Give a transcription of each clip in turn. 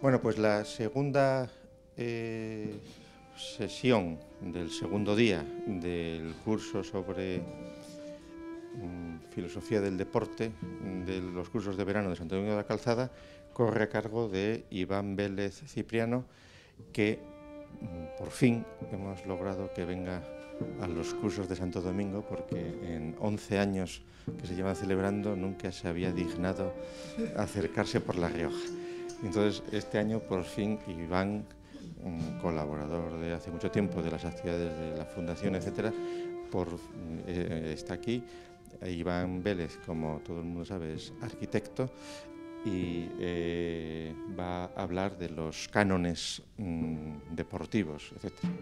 Bueno, pues la segunda sesión del segundo día del curso sobre filosofía del deporte de los cursos de verano de Santo Domingo de la Calzada corre a cargo de Iván Vélez Cipriano, que por fin hemos logrado que venga a los cursos de Santo Domingo, porque en 11 años que se llevan celebrando nunca se había dignado acercarse por La Rioja. Entonces este año por fin Iván, un colaborador de hace mucho tiempo de las actividades de la Fundación, etcétera, está aquí. Iván Vélez, como todo el mundo sabe, es arquitecto y va a hablar de los cánones deportivos, etcétera,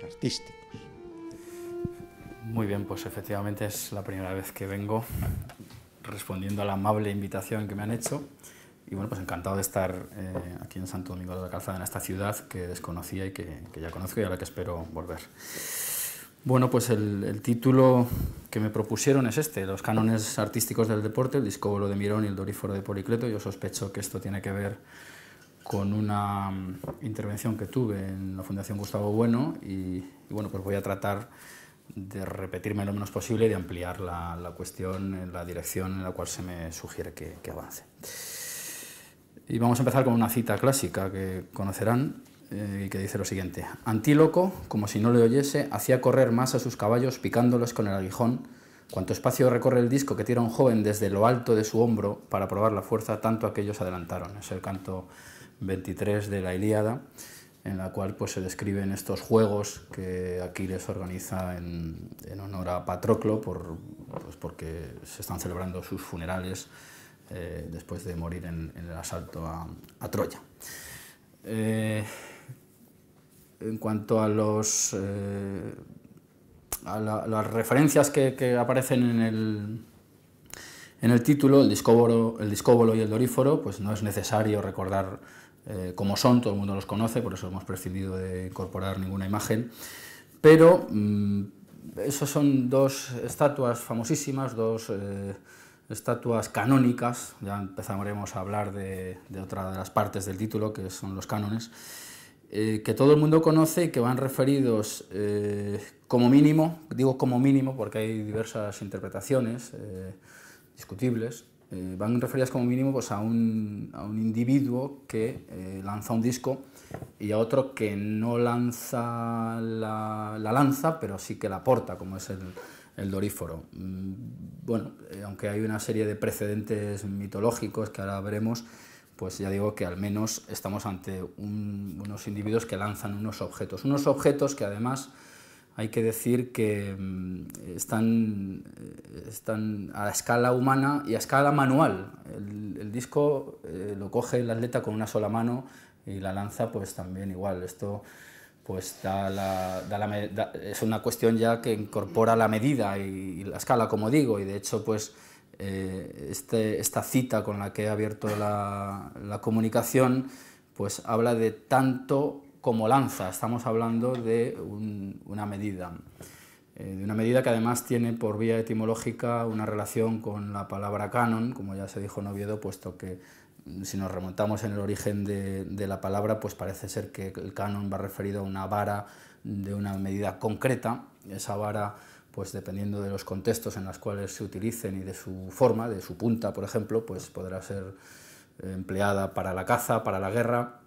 artísticos. Muy bien, pues efectivamente es la primera vez que vengo respondiendo a la amable invitación que me han hecho. Y bueno, pues encantado de estar aquí en Santo Domingo de la Calzada, en esta ciudad que desconocía y que ya conozco y a la que espero volver. Bueno, pues el título que me propusieron es este: Los cánones artísticos del deporte, el discóbolo de Mirón y el doríforo de Policleto. Yo sospecho que esto tiene que ver con una intervención que tuve en la Fundación Gustavo Bueno y bueno, pues voy a tratar de repetirme lo menos posible y de ampliar la cuestión en la dirección en la cual se me sugiere que avance. Y vamos a empezar con una cita clásica que conocerán y que dice lo siguiente: Antíloco, como si no le oyese, hacía correr más a sus caballos picándolos con el aguijón. Cuanto espacio recorre el disco que tira un joven desde lo alto de su hombro para probar la fuerza, tanto aquellos adelantaron. Es el canto 23 de la Ilíada, en la cual pues, se describen estos juegos que Aquiles organiza en honor a Patroclo, pues, porque se están celebrando sus funerales después de morir en el asalto a Troya. En cuanto a las referencias que aparecen en el título, el discóbolo y el doríforo, pues no es necesario recordar cómo son, todo el mundo los conoce, por eso hemos prescindido de incorporar ninguna imagen, pero esos son dos estatuas famosísimas, dos estatuas canónicas. Ya empezaremos a hablar de otra de las partes del título, que son los cánones, que todo el mundo conoce y que van referidos como mínimo, digo como mínimo porque hay diversas interpretaciones discutibles, van referidas como mínimo pues, a un individuo que lanza un disco y a otro que no lanza la lanza, pero sí que la porta, como es el doríforo. Bueno, aunque hay una serie de precedentes mitológicos que ahora veremos, pues ya digo que al menos estamos ante unos individuos que lanzan unos objetos que además hay que decir que están a escala humana y a escala manual. El disco lo coge el atleta con una sola mano y la lanza pues también igual. Esto pues es una cuestión ya que incorpora la medida y la escala, como digo, y de hecho pues esta cita con la que he abierto la comunicación pues habla de tanto como lanza. Estamos hablando de una medida que además tiene por vía etimológica una relación con la palabra canon, como ya se dijo en Oviedo, puesto que si nos remontamos en el origen de la palabra, pues parece ser que el canon va referido a una vara de una medida concreta. Esa vara, pues dependiendo de los contextos en los cuales se utilicen y de su forma, de su punta, por ejemplo, pues podrá ser empleada para la caza, para la guerra,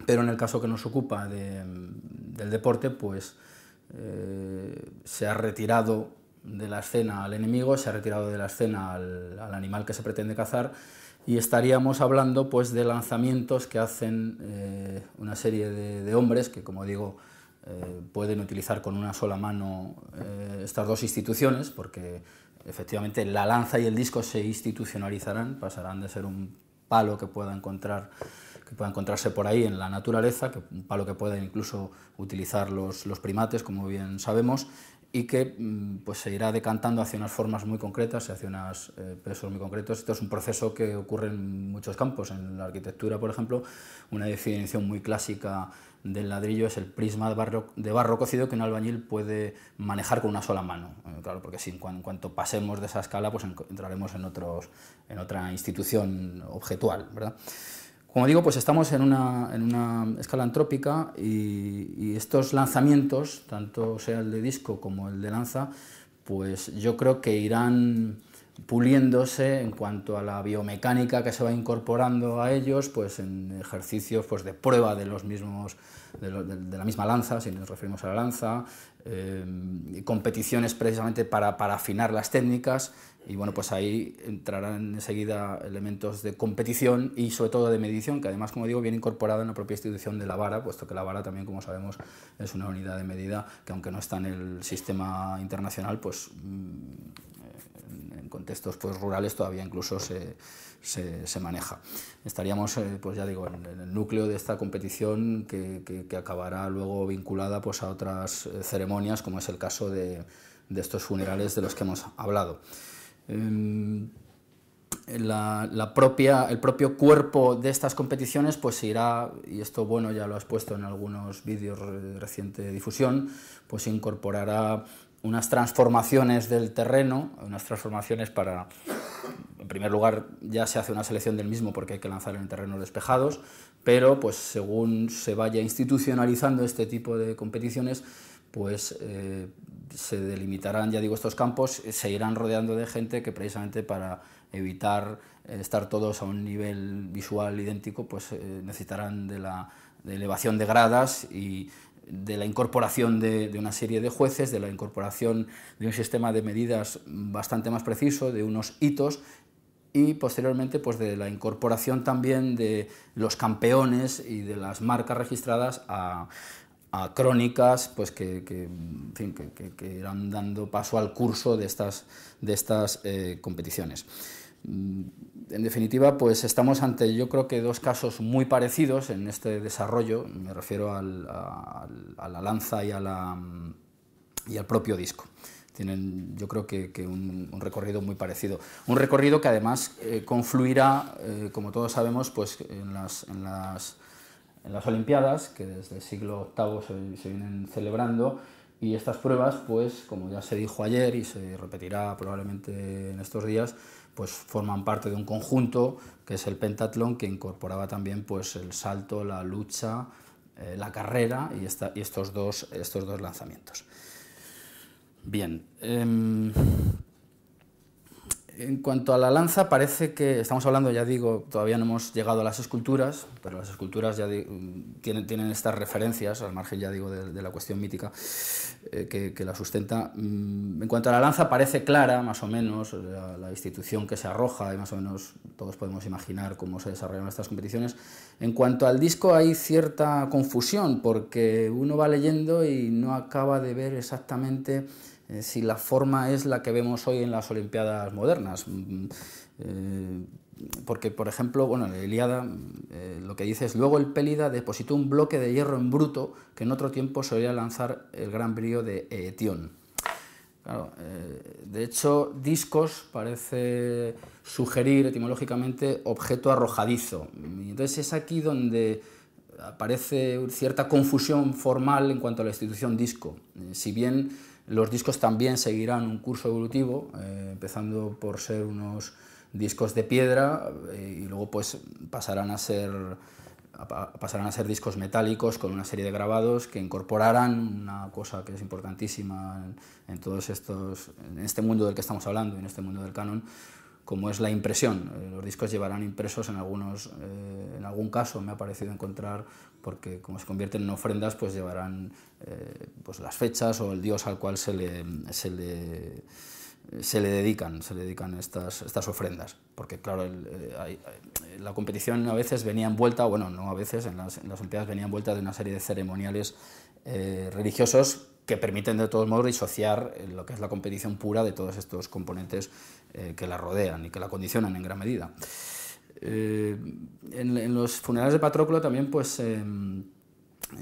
pero en el caso que nos ocupa del deporte, pues se ha retirado de la escena al enemigo, se ha retirado de la escena al animal que se pretende cazar, y estaríamos hablando pues de lanzamientos que hacen una serie de hombres que, como digo, pueden utilizar con una sola mano estas dos instituciones, porque efectivamente la lanza y el disco se institucionalizarán, pasarán de ser un palo que pueda encontrarse por ahí en la naturaleza, un palo que pueden incluso utilizar los primates, como bien sabemos, y que pues, se irá decantando hacia unas formas muy concretas, hacia unos pesos muy concretos. Esto es un proceso que ocurre en muchos campos. En la arquitectura, por ejemplo, una definición muy clásica del ladrillo es el prisma de barro cocido que un albañil puede manejar con una sola mano. Claro, porque en cuanto pasemos de esa escala, pues entraremos en otra institución objetual, ¿verdad? Como digo, pues estamos en una escala antrópica y estos lanzamientos, tanto sea el de disco como el de lanza, pues yo creo que irán puliéndose en cuanto a la biomecánica que se va incorporando a ellos, pues en ejercicios pues de prueba de los mismos de la misma lanza, si nos referimos a la lanza, competiciones precisamente para afinar las técnicas, y bueno, pues ahí entrarán enseguida elementos de competición y sobre todo de medición, que además, como digo, viene incorporada en la propia institución de la vara, puesto que la vara también, como sabemos, es una unidad de medida que, aunque no está en el sistema internacional, pues en contextos pues rurales todavía incluso se maneja. Estaríamos, pues ya digo, en el núcleo de esta competición que acabará luego vinculada pues a otras ceremonias, como es el caso de estos funerales de los que hemos hablado. El propio cuerpo de estas competiciones pues se irá, y esto bueno ya lo has puesto en algunos vídeos de reciente difusión, pues incorporará unas transformaciones del terreno, unas transformaciones para, en primer lugar, ya se hace una selección del mismo porque hay que lanzar en terrenos despejados, pero pues según se vaya institucionalizando este tipo de competiciones, pues se delimitarán, ya digo, estos campos, se irán rodeando de gente que precisamente para evitar estar todos a un nivel visual idéntico, pues necesitarán de elevación de gradas y de la incorporación de una serie de jueces, de la incorporación de un sistema de medidas bastante más preciso, de unos hitos, y posteriormente pues de la incorporación también de los campeones y de las marcas registradas a crónicas pues que irán dando paso al curso de estas competiciones. En definitiva, pues estamos ante, yo creo que dos casos muy parecidos en este desarrollo, me refiero a la lanza y al propio disco. Tienen, yo creo que un recorrido muy parecido. Un recorrido que además confluirá, como todos sabemos, pues en las Olimpiadas, que desde el siglo VIII se vienen celebrando, y estas pruebas, pues como ya se dijo ayer y se repetirá probablemente en estos días, pues forman parte de un conjunto que es el pentatlón, que incorporaba también pues el salto, la lucha, la carrera y estos dos lanzamientos. Bien, en cuanto a la lanza, parece que estamos hablando, ya digo, todavía no hemos llegado a las esculturas, pero las esculturas ya tienen estas referencias, al margen, ya digo, de la cuestión mítica que la sustenta. En cuanto a la lanza, parece clara, más o menos, la institución que se arroja, y más o menos todos podemos imaginar cómo se desarrollan estas competiciones. En cuanto al disco, hay cierta confusión, porque uno va leyendo y no acaba de ver exactamente si la forma es la que vemos hoy en las Olimpiadas modernas. Porque, por ejemplo, bueno, la Ilíada lo que dice es: luego el Pélida depositó un bloque de hierro en bruto que en otro tiempo solía lanzar el gran brío de Eetión. Claro, de hecho, discos parece sugerir etimológicamente objeto arrojadizo. Y entonces es aquí donde aparece cierta confusión formal en cuanto a la institución disco. Si bien los discos también seguirán un curso evolutivo, empezando por ser unos discos de piedra y luego pues pasarán a ser discos metálicos con una serie de grabados que incorporarán una cosa que es importantísima en este mundo del que estamos hablando, en este mundo del canon, como es la impresión. Los discos llevarán impresos en algún caso me ha parecido encontrar, porque como se convierten en ofrendas, pues llevarán pues las fechas o el dios al cual se le dedican estas ofrendas, porque claro, la competición a veces venía envuelta, bueno, no a veces, en las Olimpiadas venía envuelta de una serie de ceremoniales religiosos que permiten de todos modos disociar lo que es la competición pura de todos estos componentes que la rodean y que la condicionan en gran medida. En los funerales de Patroclo también pues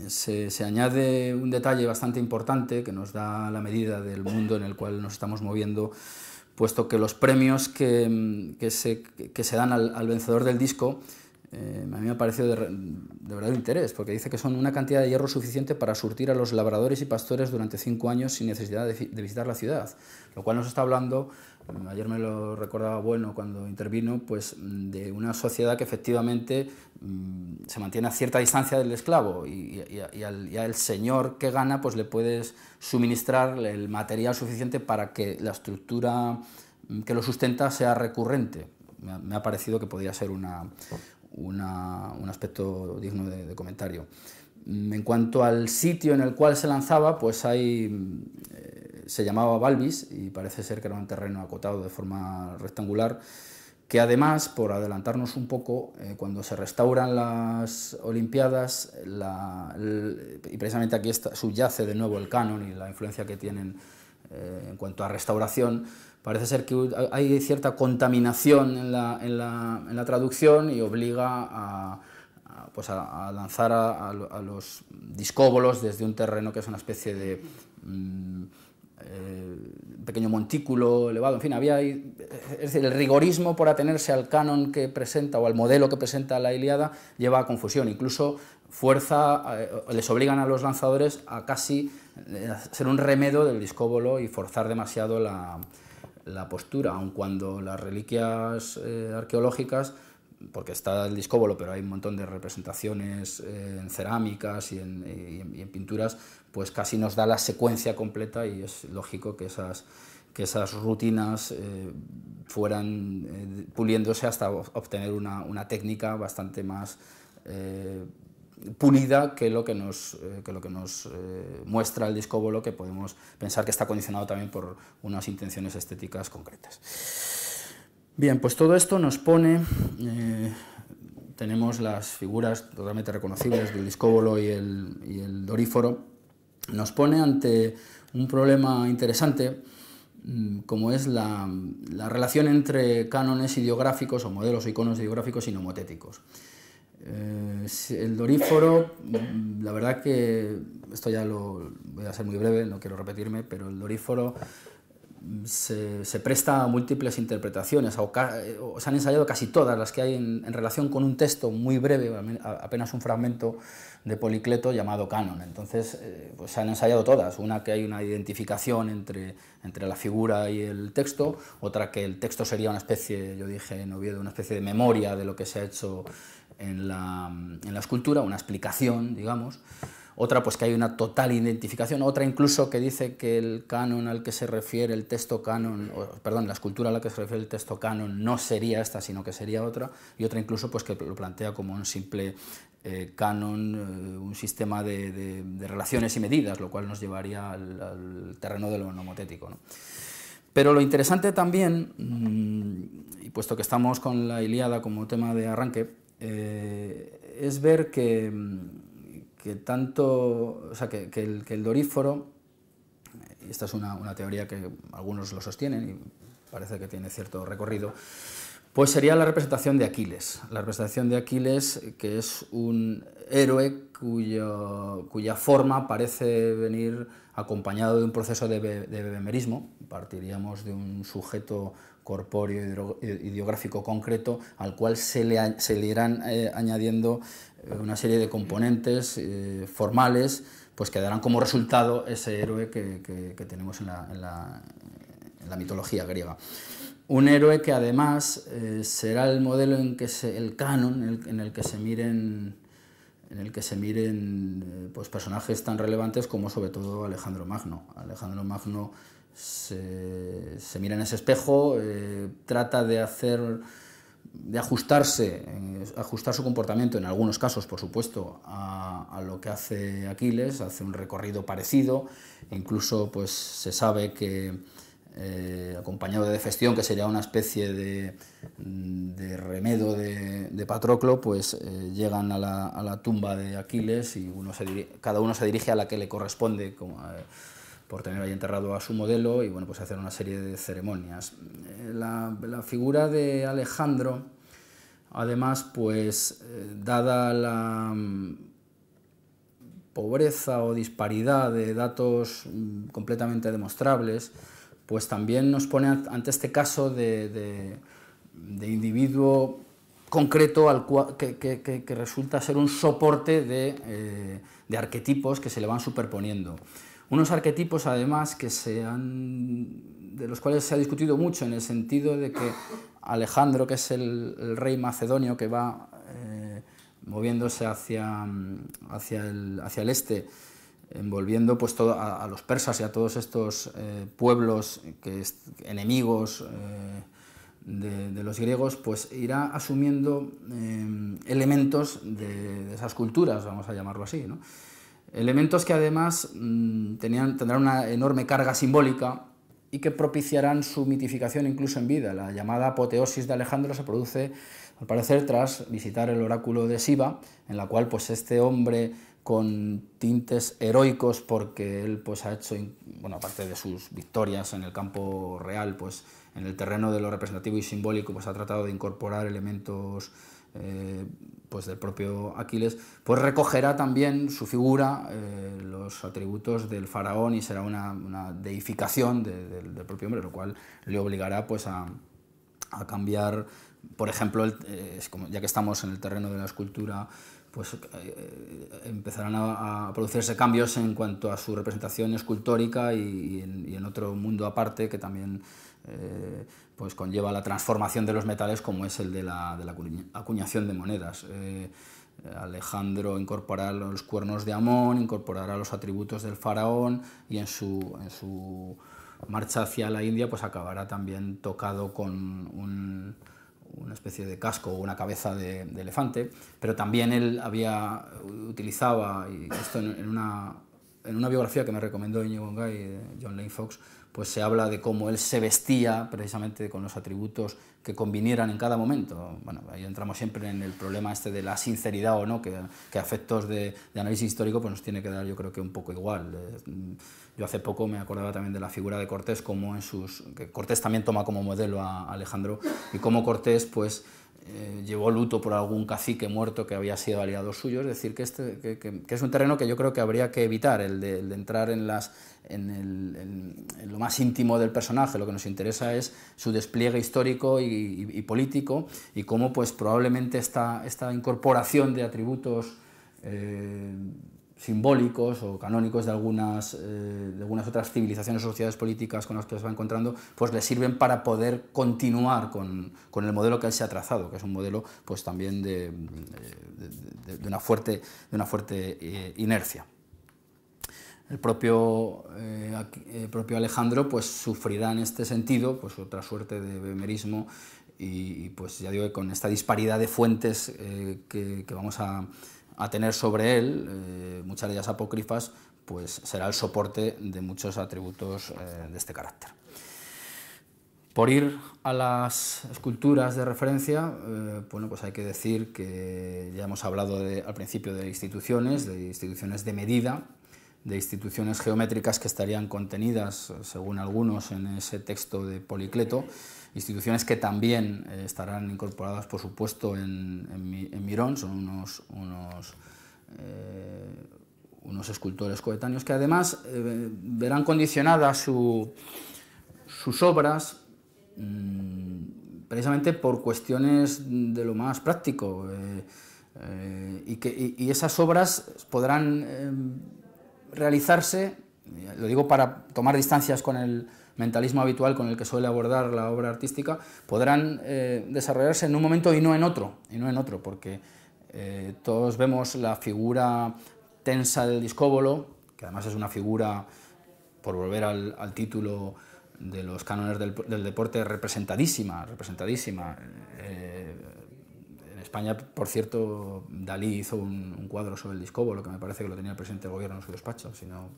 se añade un detalle bastante importante que nos da la medida del mundo en el cual nos estamos moviendo, puesto que los premios que se dan al vencedor del disco a mí me ha parecido de verdadero interés, porque dice que son una cantidad de hierro suficiente para surtir a los labradores y pastores durante 5 años sin necesidad de visitar la ciudad, lo cual nos está hablando, ayer me lo recordaba Bueno cuando intervino, pues de una sociedad que efectivamente se mantiene a cierta distancia del esclavo y al señor que gana pues le puedes suministrar el material suficiente para que la estructura que lo sustenta sea recurrente. Me ha parecido que podría ser un aspecto digno de comentario. En cuanto al sitio en el cual se lanzaba, pues se llamaba Balbis y parece ser que era un terreno acotado de forma rectangular, que además, por adelantarnos un poco, cuando se restauran las Olimpiadas, y precisamente aquí subyace de nuevo el canon y la influencia que tienen en cuanto a restauración, parece ser que hay cierta contaminación en la traducción y obliga a lanzar a los discóbolos desde un terreno que es una especie de pequeño montículo elevado, en fin, es decir, el rigorismo por atenerse al canon que presenta o al modelo que presenta la Ilíada lleva a confusión, incluso les obligan a los lanzadores a casi ser un remedo del discóbolo y forzar demasiado la postura, aun cuando las reliquias arqueológicas, porque está el discóbolo, pero hay un montón de representaciones en cerámicas y en pinturas, pues casi nos da la secuencia completa y es lógico que esas rutinas fueran puliéndose hasta obtener una técnica bastante más pulida que lo que nos muestra el discóbolo, que podemos pensar que está condicionado también por unas intenciones estéticas concretas. Bien, pues todo esto nos pone, tenemos las figuras totalmente reconocibles del discóbolo y el doríforo, nos pone ante un problema interesante, como es la relación entre cánones ideográficos o modelos o iconos ideográficos y nomotéticos. El doríforo, la verdad que, esto ya voy a ser muy breve, no quiero repetirme, pero el doríforo se presta a múltiples interpretaciones, o se han ensayado casi todas las que hay en relación con un texto muy breve, apenas un fragmento de Policleto llamado canon. Entonces pues se han ensayado todas, una que hay una identificación entre la figura y el texto, otra que el texto sería una especie, yo dije en Oviedo, una especie de memoria de lo que se ha hecho en la escultura, una explicación, digamos. Otra, pues que hay una total identificación, otra incluso que dice que el canon al que se refiere el texto canon, perdón, la escultura a la que se refiere el texto canon no sería esta, sino que sería otra, y otra incluso pues que lo plantea como un simple canon, un sistema de relaciones y medidas, lo cual nos llevaría al terreno de lo nomotético, ¿no? Pero lo interesante también, y puesto que estamos con la Ilíada como tema de arranque, es ver que el doríforo, y esta es una teoría que algunos lo sostienen y parece que tiene cierto recorrido, pues sería la representación de Aquiles. La representación de Aquiles, que es un héroe cuya forma parece venir acompañado de un proceso de bebemerismo. Partiríamos de un sujeto corpóreo ideográfico concreto al cual se le irán añadiendo una serie de componentes formales, pues que darán como resultado ese héroe que tenemos en la mitología griega. Un héroe que además será el modelo el canon en el que se miren pues personajes tan relevantes como sobre todo Alejandro Magno. Alejandro Magno se mira en ese espejo, trata de ajustar su comportamiento, en algunos casos, por supuesto, a lo que hace Aquiles, hace un recorrido parecido, incluso pues se sabe que acompañado de Hefestión, que sería una especie de remedo de Patroclo, pues llegan a la tumba de Aquiles y cada uno se dirige a la que le corresponde, por tener ahí enterrado a su modelo, y bueno, pues hacer una serie de ceremonias. La figura de Alejandro, además, pues dada la pobreza o disparidad de datos completamente demostrables, pues también nos pone ante este caso de individuo concreto que resulta ser un soporte de arquetipos que se le van superponiendo. Unos arquetipos, además, de los cuales se ha discutido mucho, en el sentido de que Alejandro, que es el rey macedonio que va moviéndose hacia el este, envolviendo pues a los persas y a todos estos pueblos enemigos de los griegos, pues irá asumiendo elementos de esas culturas, vamos a llamarlo así, ¿no? Elementos que además tendrán una enorme carga simbólica y que propiciarán su mitificación incluso en vida. La llamada apoteosis de Alejandro se produce, al parecer, tras visitar el oráculo de Siva, en la cual pues, este hombre con tintes heroicos, porque él pues, ha hecho, bueno, aparte de sus victorias en el campo real, pues, en el terreno de lo representativo y simbólico, pues, ha tratado de incorporar elementos pues del propio Aquiles, pues recogerá también su figura, los atributos del faraón, y será una deificación del propio hombre, lo cual le obligará pues, a cambiar, por ejemplo, ya que estamos en el terreno de la escultura, pues empezarán a producirse cambios en cuanto a su representación escultórica y en otro mundo aparte que también pues conlleva la transformación de los metales, como es el de la acuñación de monedas. Alejandro incorporará los cuernos de Amón, incorporará los atributos del faraón, y en su marcha hacia la India pues acabará también tocado con una especie de casco o una cabeza de elefante, pero también él utilizaba, y esto en una biografía que me recomendó Íñigo Ngay, John Lane Fox, pues se habla de cómo él se vestía precisamente con los atributos que convinieran en cada momento. Bueno, ahí entramos siempre en el problema este de la sinceridad o no, que a efectos de análisis histórico pues nos tiene que dar, yo creo que un poco igual. Yo hace poco me acordaba también de la figura de Cortés, como que Cortés también toma como modelo a Alejandro, y cómo Cortés pues llevó luto por algún cacique muerto que había sido aliado suyo. Es decir, que es un terreno que yo creo que habría que evitar, el de entrar en lo más íntimo del personaje. Lo que nos interesa es su despliegue histórico y político, y cómo pues, probablemente esta incorporación de atributos simbólicos o canónicos de algunas otras civilizaciones o sociedades políticas con las que se va encontrando, pues le sirven para poder continuar con el modelo que él se ha trazado, que es un modelo pues también de una fuerte inercia. El propio Alejandro pues sufrirá en este sentido pues otra suerte de bemerismo, y pues ya digo que con esta disparidad de fuentes que vamos a tener sobre él, muchas de ellas apócrifas, pues será el soporte de muchos atributos de este carácter. Por ir a las esculturas de referencia, bueno, pues hay que decir que ya hemos hablado al principio de instituciones de medida, de instituciones geométricas que estarían contenidas, según algunos, en ese texto de Policleto, instituciones que también estarán incorporadas, por supuesto, en Mirón. Son unos escultores coetáneos que además verán condicionadas sus obras precisamente por cuestiones de lo más práctico, y esas obras podrán realizarse, lo digo para tomar distancias con el mentalismo habitual con el que suele abordar la obra artística, podrán desarrollarse en un momento y no en otro, porque todos vemos la figura tensa del discóbolo, que además es una figura, por volver al título de los cánones del deporte, representadísima. En España, por cierto, Dalí hizo un cuadro sobre el discóbolo, que me parece que lo tenía el presidente del gobierno en su despacho, si no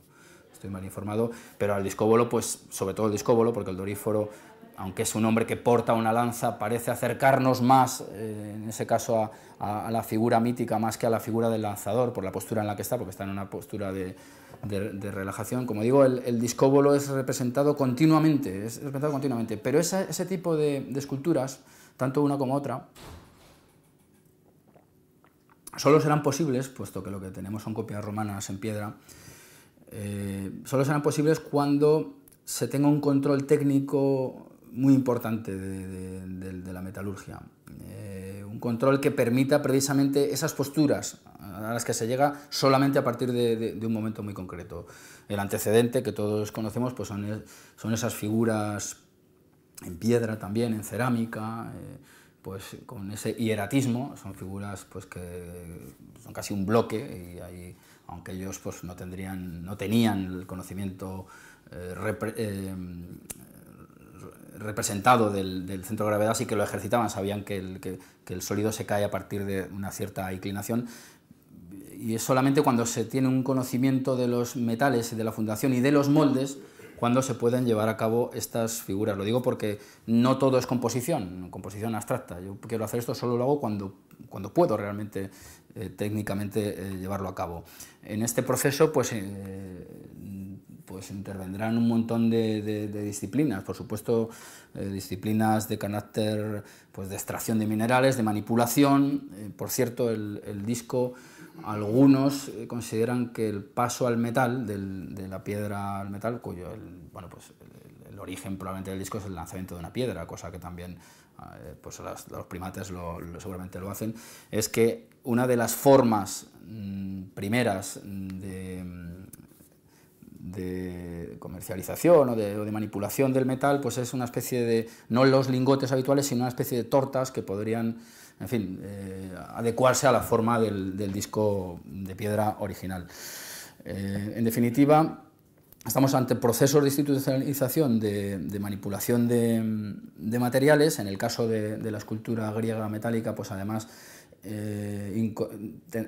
estoy mal informado, pero al discóbolo, pues sobre todo el discóbolo, porque el doríforo, aunque es un hombre que porta una lanza, parece acercarnos más, en ese caso, a la figura mítica más que a la figura del lanzador, por la postura en la que está, porque está en una postura de relajación. Como digo, el discóbolo es representado continuamente, pero ese tipo de esculturas, tanto una como otra, solo serán posibles, puesto que lo que tenemos son copias romanas en piedra, solo serán posibles cuando se tenga un control técnico muy importante de la metalurgia. Un control que permita precisamente esas posturas a las que se llega solamente a partir de un momento muy concreto. El antecedente que todos conocemos pues son esas figuras en piedra también, en cerámica, pues con ese hieratismo, son figuras pues que son casi un bloque, y ahí, aunque ellos pues no tenían el conocimiento representado del centro de gravedad, sí que lo ejercitaban, sabían que el sólido se cae a partir de una cierta inclinación, y es solamente cuando se tiene un conocimiento de los metales y de la fundación y de los moldes cuando se pueden llevar a cabo estas figuras. Lo digo porque no todo es composición abstracta. Yo quiero hacer esto, solo lo hago cuando puedo realmente técnicamente llevarlo a cabo. En este proceso pues intervendrán un montón de disciplinas, por supuesto, disciplinas de carácter pues, de extracción de minerales, de manipulación. Por cierto, el disco, algunos consideran que el paso al metal, de la piedra al metal, cuyo el origen probablemente del disco es el lanzamiento de una piedra, cosa que también pues los primates seguramente lo hacen, es que una de las formas primeras de comercialización o de manipulación del metal, pues es una especie de, no los lingotes habituales, sino una especie de tortas que podrían, en fin, adecuarse a la forma del disco de piedra original. En definitiva, estamos ante procesos de institucionalización de manipulación de materiales. En el caso de la escultura griega metálica, pues además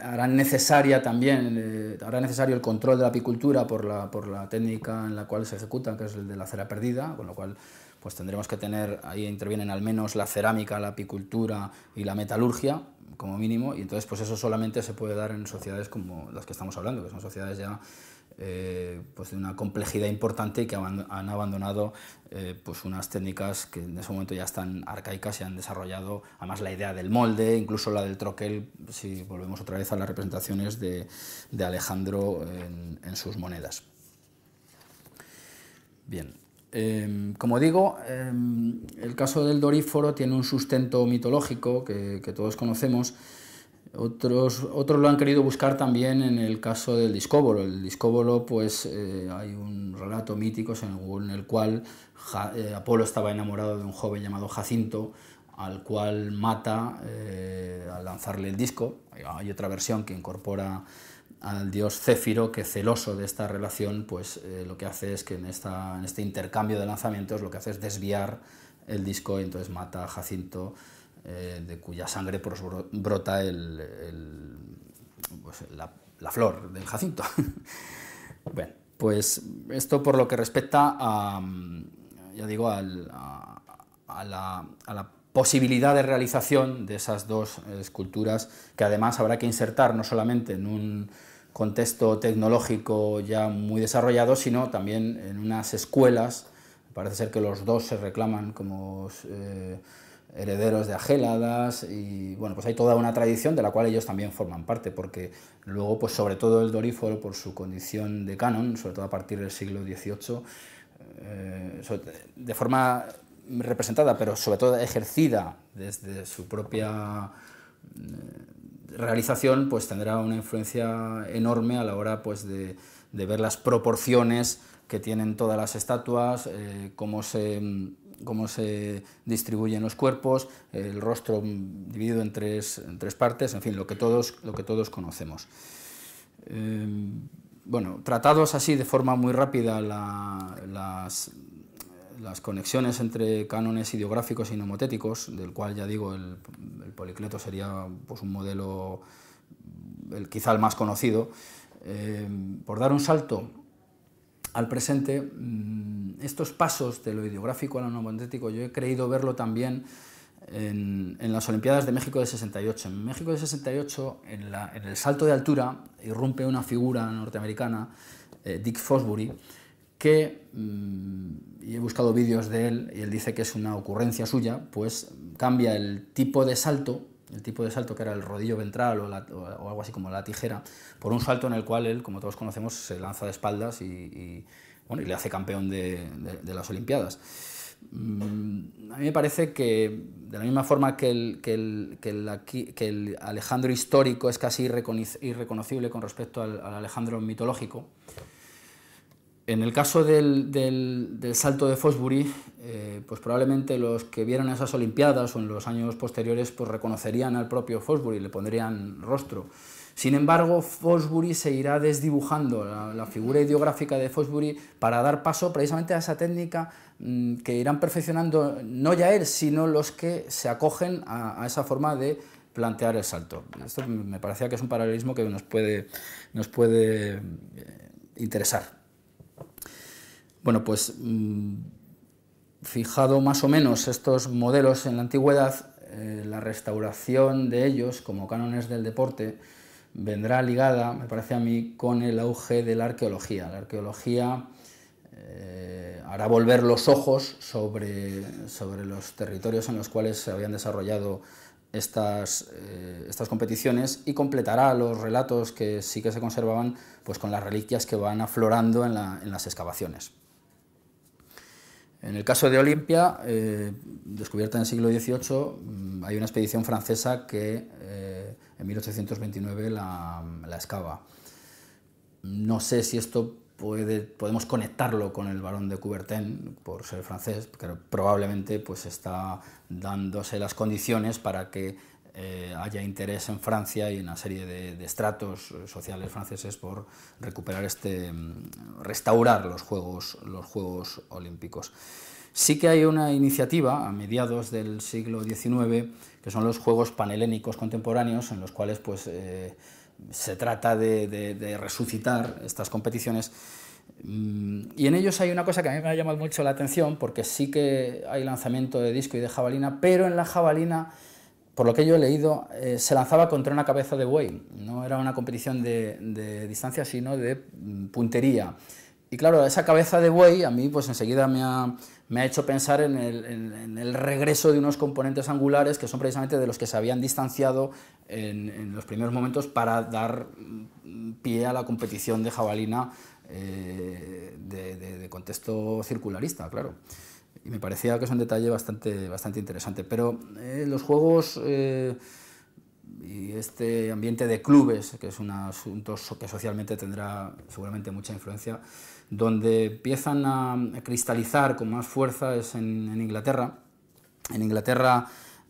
hará necesario el control de la apicultura por la técnica en la cual se ejecuta, que es el de la cera perdida, con lo cual pues tendremos que tener, ahí intervienen al menos la cerámica, la apicultura y la metalurgia, como mínimo, y entonces pues eso solamente se puede dar en sociedades como las que estamos hablando, que son sociedades ya pues de una complejidad importante y que han abandonado pues unas técnicas que en ese momento ya están arcaicas y han desarrollado además la idea del molde, incluso la del troquel, si volvemos otra vez a las representaciones de Alejandro en sus monedas. Bien, como digo, el caso del Doríforo tiene un sustento mitológico que todos conocemos. Otros lo han querido buscar también en el caso del Discóbolo. El Discóbolo, pues hay un relato mítico según el cual Apolo estaba enamorado de un joven llamado Jacinto, al cual mata al lanzarle el disco. Hay otra versión que incorpora al dios Céfiro, que celoso de esta relación, pues lo que hace es que en este intercambio de lanzamientos lo que hace es desviar el disco y entonces mata a Jacinto, de cuya sangre brota la flor del jacinto. Bueno, pues esto por lo que respecta a, ya digo, a la posibilidad de realización de esas dos esculturas, que además habrá que insertar no solamente en un contexto tecnológico ya muy desarrollado, sino también en unas escuelas. Parece ser que los dos se reclaman como herederos de Agéladas, y bueno, pues hay toda una tradición de la cual ellos también forman parte, porque luego, pues sobre todo el Doríforo, por su condición de canon, sobre todo a partir del siglo XVIII, de forma representada, pero sobre todo ejercida desde su propia realización, pues tendrá una influencia enorme a la hora pues de ver las proporciones que tienen todas las estatuas, cómo se distribuyen los cuerpos, el rostro dividido en tres partes, en fin, lo que todos conocemos. Bueno, tratados así de forma muy rápida las conexiones entre cánones ideográficos y nomotéticos, del cual ya digo el Policleto sería pues un modelo quizá el más conocido. Por dar un salto al presente, estos pasos de lo ideográfico a lo nomotético yo he creído verlo también en las Olimpiadas de México de 68. En México de 68, en el salto de altura, irrumpe una figura norteamericana, Dick Fosbury, que, y he buscado vídeos de él, y él dice que es una ocurrencia suya, pues cambia el tipo de salto que era el rodillo ventral o algo así como la tijera, por un salto en el cual él, como todos conocemos, se lanza de espaldas y le hace campeón de las Olimpiadas. A mí me parece que, de la misma forma que el Alejandro histórico es casi irreconocible con respecto al Alejandro mitológico, En el caso del salto de Fosbury, pues probablemente los que vieron esas Olimpiadas o en los años posteriores pues reconocerían al propio Fosbury, le pondrían rostro. Sin embargo, Fosbury se irá desdibujando la figura ideográfica de Fosbury para dar paso precisamente a esa técnica que irán perfeccionando no ya él, sino los que se acogen a esa forma de plantear el salto. Esto me parecía que es un paralelismo que nos puede interesar. Bueno, pues fijado más o menos estos modelos en la antigüedad, la restauración de ellos como cánones del deporte vendrá ligada, me parece a mí, con el auge de la arqueología. La arqueología hará volver los ojos sobre los territorios en los cuales se habían desarrollado estas competiciones y completará los relatos que sí que se conservaban pues, con las reliquias que van aflorando en las excavaciones. En el caso de Olimpia, descubierta en el siglo XVIII, hay una expedición francesa que en 1829 la excava. No sé si esto podemos conectarlo con el barón de Coubertin por ser francés, pero probablemente pues, está dándose las condiciones para que haya interés en Francia y en una serie de estratos sociales franceses por recuperar restaurar los Juegos Olímpicos. Sí que hay una iniciativa a mediados del siglo XIX que son los Juegos Panhelénicos contemporáneos, en los cuales pues, se trata de resucitar estas competiciones. Y en ellos hay una cosa que a mí me ha llamado mucho la atención, porque sí que hay lanzamiento de disco y de jabalina, pero en la jabalina, por lo que yo he leído, se lanzaba contra una cabeza de buey. No era una competición de distancia, sino de puntería. Y claro, esa cabeza de buey a mí pues enseguida me ha hecho pensar en el regreso de unos componentes angulares que son precisamente de los que se habían distanciado en los primeros momentos para dar pie a la competición de jabalina de contexto circularista, claro. Y me parecía que es un detalle bastante interesante. Pero los juegos y este ambiente de clubes, que es un asunto que socialmente tendrá seguramente mucha influencia, donde empiezan a cristalizar con más fuerza es en Inglaterra. En Inglaterra,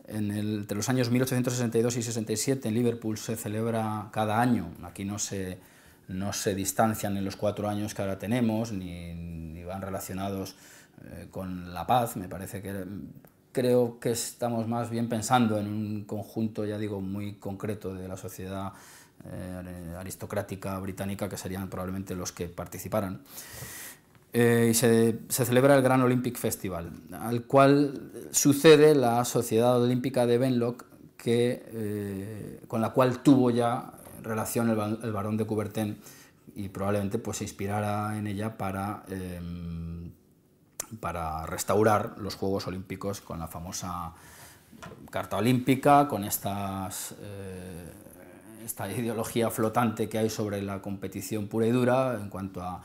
entre los años 1862 y 67, en Liverpool se celebra cada año. Aquí no se distancian en los 4 años que ahora tenemos, ni van relacionados con la paz. Me parece que creo que estamos más bien pensando en un conjunto, ya digo, muy concreto de la sociedad aristocrática británica, que serían probablemente los que participaran. Y se celebra el Grand Olympic Festival, al cual sucede la Sociedad Olímpica de Venlock, con la cual tuvo ya relación el barón de Coubertin, y probablemente pues, se inspirara en ella para restaurar los Juegos Olímpicos con la famosa Carta Olímpica, con esta ideología flotante que hay sobre la competición pura y dura en cuanto a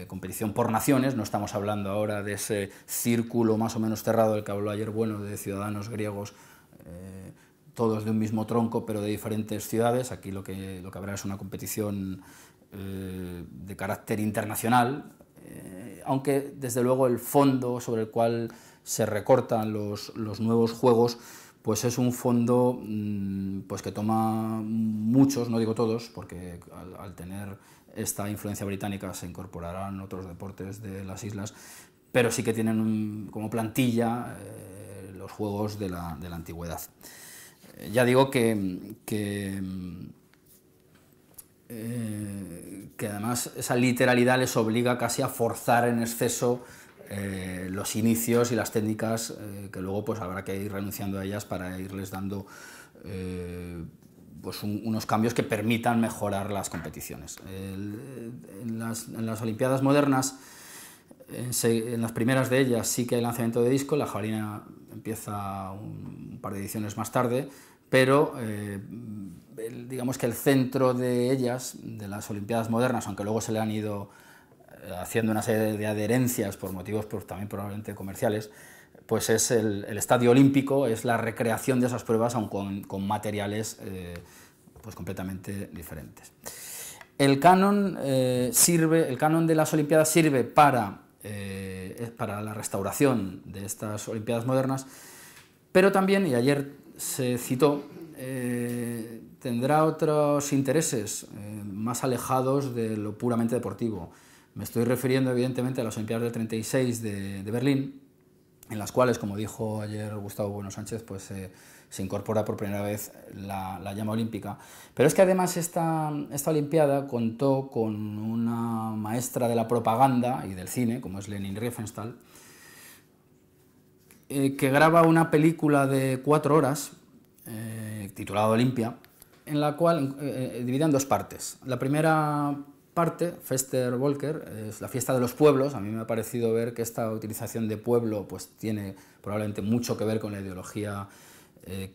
competición por naciones. No estamos hablando ahora de ese círculo más o menos cerrado del que habló ayer Bueno, de ciudadanos griegos todos de un mismo tronco pero de diferentes ciudades. Aquí lo que habrá es una competición de carácter internacional, aunque desde luego el fondo sobre el cual se recortan los nuevos juegos pues es un fondo pues que toma muchos, no digo todos, porque al tener esta influencia británica se incorporarán otros deportes de las islas, pero sí que tienen como plantilla los juegos de la antigüedad. Ya digo que además esa literalidad les obliga casi a forzar en exceso los inicios y las técnicas que luego pues habrá que ir renunciando a ellas para irles dando pues unos cambios que permitan mejorar las competiciones. En las Olimpiadas modernas, en las primeras de ellas sí que hay lanzamiento de disco, la jabalina empieza un par de ediciones más tarde, pero digamos que el centro de ellas, de las Olimpiadas modernas, aunque luego se le han ido haciendo una serie de adherencias por motivos también probablemente comerciales, pues es el estadio olímpico, es la recreación de esas pruebas, aun con materiales pues completamente diferentes. El canon el canon de las Olimpiadas sirve para la restauración de estas Olimpiadas modernas, pero también, y ayer se citó, tendrá otros intereses más alejados de lo puramente deportivo. Me estoy refiriendo evidentemente a las Olimpiadas del 36 de Berlín, en las cuales, como dijo ayer Gustavo Bueno Sánchez, pues se incorpora por primera vez la llama olímpica. Pero es que además esta Olimpiada contó con una maestra de la propaganda y del cine, como es Leni Riefenstahl, que graba una película de 4 horas, titulada Olimpia, en la cual divide en 2 partes. La primera parte, Fester Volker, es la fiesta de los pueblos. A mí me ha parecido ver que esta utilización de pueblo pues tiene probablemente mucho que ver con la ideología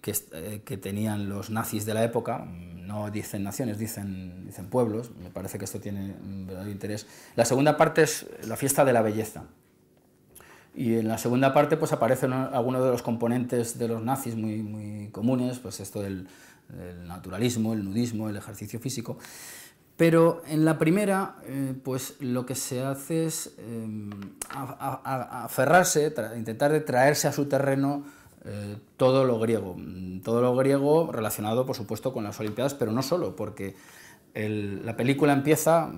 que tenían los nazis de la época. No dicen naciones, dicen pueblos. Me parece que esto tiene un verdadero interés. La segunda parte es la fiesta de la belleza. Y en la segunda parte pues aparecen algunos de los componentes de los nazis muy comunes, pues esto del naturalismo, el nudismo, el ejercicio físico. Pero en la primera, pues lo que se hace es aferrarse, intentar de traerse a su terreno todo lo griego relacionado, por supuesto, con las Olimpiadas, pero no solo, porque la película empieza,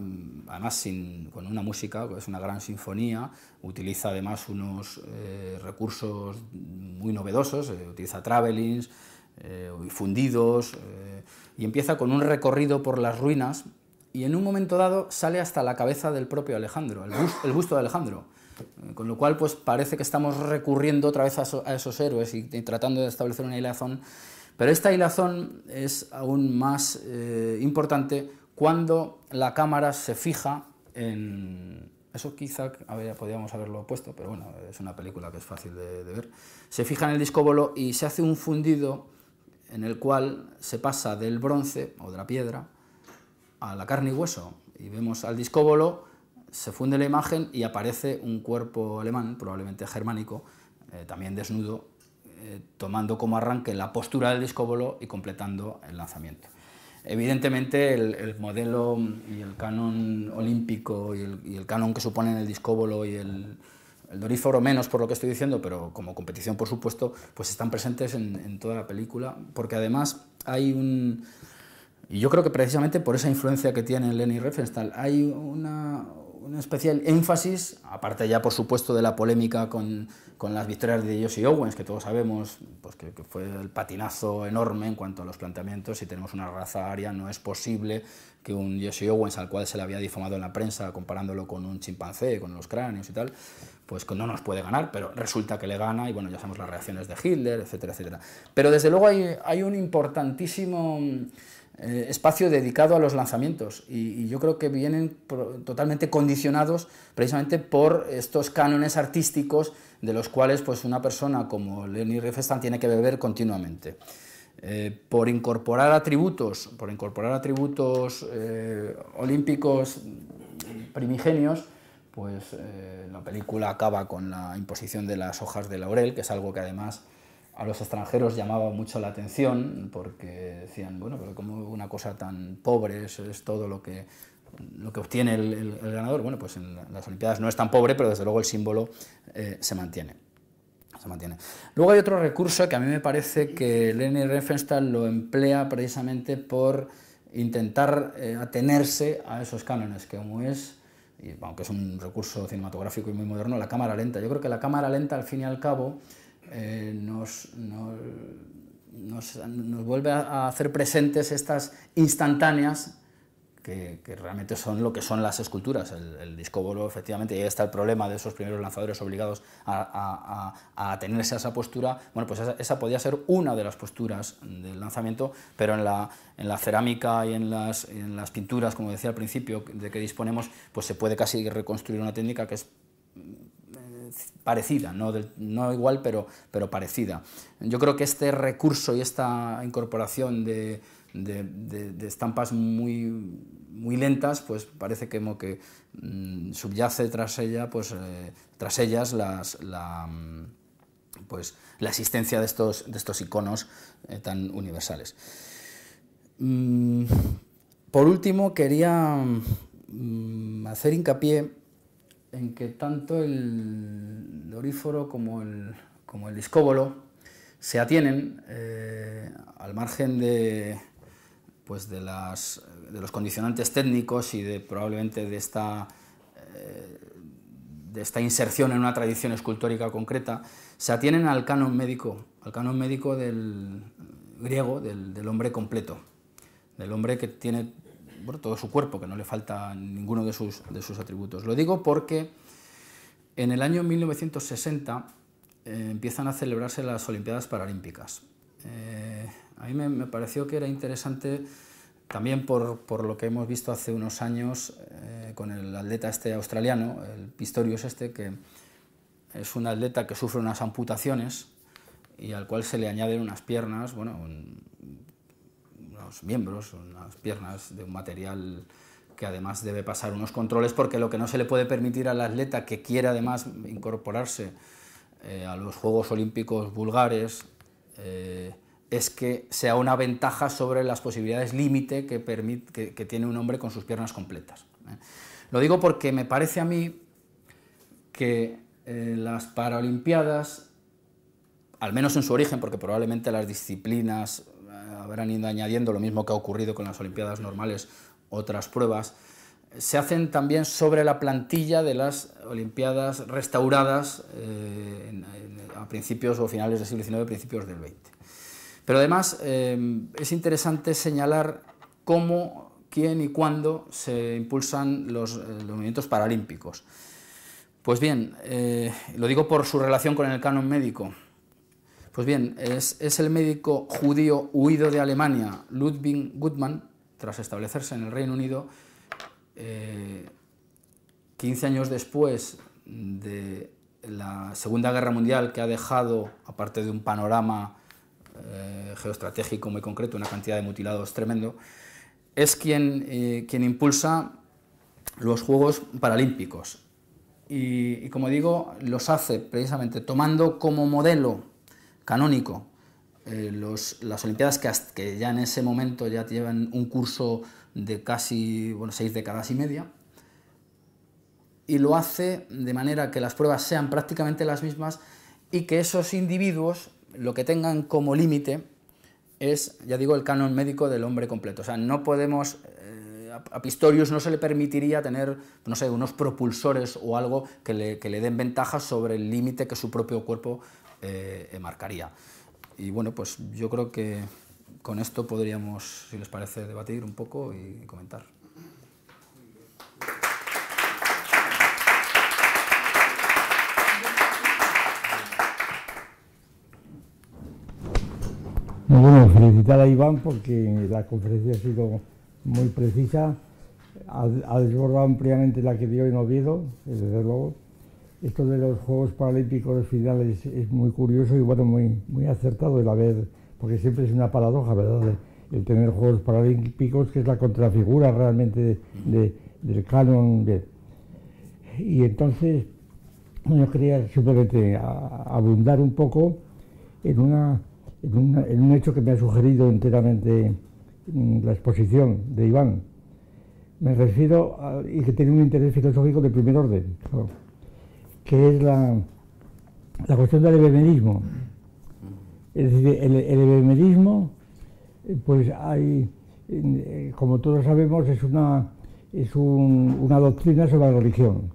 además, con una música, es una gran sinfonía, utiliza además unos recursos muy novedosos, utiliza travelings, fundidos, y empieza con un recorrido por las ruinas, y en un momento dado sale hasta la cabeza del propio Alejandro, el busto de Alejandro, con lo cual pues parece que estamos recurriendo otra vez a esos héroes y tratando de establecer una hilazón, pero esta hilazón es aún más importante cuando la cámara se fija en... Eso quizá podríamos haberlo puesto, pero bueno, es una película que es fácil de ver. Se fija en el discóbolo y se hace un fundido en el cual se pasa del bronce o de la piedra a la carne y hueso, y vemos al discóbolo, se funde la imagen y aparece un cuerpo alemán, probablemente germánico, también desnudo, tomando como arranque la postura del discóbolo y completando el lanzamiento. Evidentemente el modelo y el canon olímpico y el canon que suponen el discóbolo y el doríforo menos por lo que estoy diciendo, pero como competición por supuesto, pues están presentes en toda la película, porque además hay un... Y yo creo que precisamente por esa influencia que tiene Leni Riefenstahl hay un especial énfasis, aparte ya por supuesto de la polémica con las victorias de Josie Owens, que todos sabemos pues, que fue el patinazo enorme en cuanto a los planteamientos. Si tenemos una raza aria, no es posible que un Josie Owens, al cual se le había difamado en la prensa comparándolo con un chimpancé, con los cráneos y tal, pues que no nos puede ganar, pero resulta que le gana, y bueno, ya sabemos las reacciones de Hitler, etcétera, etcétera. Pero desde luego hay un importantísimo espacio dedicado a los lanzamientos, y yo creo que vienen totalmente condicionados precisamente por estos cánones artísticos de los cuales pues una persona como Leni Riefenstahl tiene que beber continuamente. Por incorporar atributos olímpicos primigenios, pues la película acaba con la imposición de las hojas de laurel, que es algo que además a los extranjeros llamaba mucho la atención, porque decían, bueno, pero como una cosa tan pobre es todo lo que obtiene el ganador. Bueno, pues en las Olimpiadas no es tan pobre, pero desde luego el símbolo se mantiene. Luego hay otro recurso que a mí me parece que Leni Riefenstahl lo emplea precisamente por intentar atenerse a esos cánones, que como es, y aunque es un recurso cinematográfico y muy moderno, la cámara lenta. Yo creo que la cámara lenta, al fin y al cabo, nos vuelve a hacer presentes estas instantáneas que realmente son lo que son las esculturas. El discóbolo, efectivamente, y ahí está el problema de esos primeros lanzadores obligados a atenerse a esa postura. Bueno, pues esa podía ser una de las posturas del lanzamiento, pero en la cerámica y en las pinturas, como decía al principio, de que disponemos, pues se puede casi reconstruir una técnica que es parecida, no igual, pero parecida. Yo creo que este recurso y esta incorporación de estampas muy lentas, pues parece como que subyace tras ellas la existencia de estos iconos tan universales. Por último, quería hacer hincapié en que tanto el doríforo como el discóbolo se atienen, al margen de los condicionantes técnicos y probablemente de esta inserción en una tradición escultórica concreta, se atienen al canon médico del griego, del hombre completo, del hombre que tiene todo su cuerpo, que no le falta ninguno de sus atributos. Lo digo porque en el año 1960 empiezan a celebrarse las Olimpiadas Paralímpicas. A mí me pareció que era interesante, también por lo que hemos visto hace unos años con el atleta australiano, el Pistorius que es un atleta que sufre unas amputaciones y al cual se le añaden unas piernas, unos miembros, unas piernas de un material que además debe pasar unos controles, porque lo que no se le puede permitir al atleta que quiere además incorporarse a los Juegos Olímpicos Bulgares es que sea una ventaja sobre las posibilidades límite que tiene un hombre con sus piernas completas. Lo digo porque me parece a mí que las Paralimpiadas, al menos en su origen, porque probablemente las disciplinas habrán ido añadiendo, lo mismo que ha ocurrido con las Olimpiadas normales, otras pruebas, se hacen también sobre la plantilla de las Olimpiadas restauradas a principios o finales del siglo XIX, principios del XX. Pero además es interesante señalar cómo, quién y cuándo se impulsan los movimientos paralímpicos. Pues bien, lo digo por su relación con el canon médico. Pues bien, es el médico judío huido de Alemania, Ludwig Guttmann, tras establecerse en el Reino Unido, 15 años después de la Segunda Guerra Mundial, que ha dejado, aparte de un panorama geoestratégico muy concreto, una cantidad de mutilados tremendo, es quien impulsa los Juegos Paralímpicos. Y como digo, los hace precisamente tomando como modelo canónico las Olimpiadas que ya en ese momento ya llevan un curso de casi 6 décadas y media, y lo hace de manera que las pruebas sean prácticamente las mismas y que esos individuos lo que tengan como límite es, ya digo, el canon médico del hombre completo. O sea, no podemos, a Pistorius no se le permitiría tener, no sé, unos propulsores o algo que le den ventaja sobre el límite que su propio cuerpo marcaría. Y bueno, pues yo creo que con esto podríamos, si les parece, debatir un poco y comentar. Bueno, felicitar a Iván porque la conferencia ha sido muy precisa, ha desbordado ampliamente la que dio en Oviedo, desde luego. Esto de los Juegos Paralímpicos finales es muy curioso y bueno, muy acertado el haber, porque siempre es una paradoja, ¿verdad?, el tener Juegos Paralímpicos, que es la contrafigura realmente del canon. Bien. Y entonces, yo quería simplemente abundar un poco en un hecho que me ha sugerido enteramente la exposición de Iván. Me refiero y que tiene un interés filosófico de primer orden, claro, que es la cuestión del ebemerismo. Es decir, el ebemerismo, pues hay, como todos sabemos, es una doctrina sobre la religión,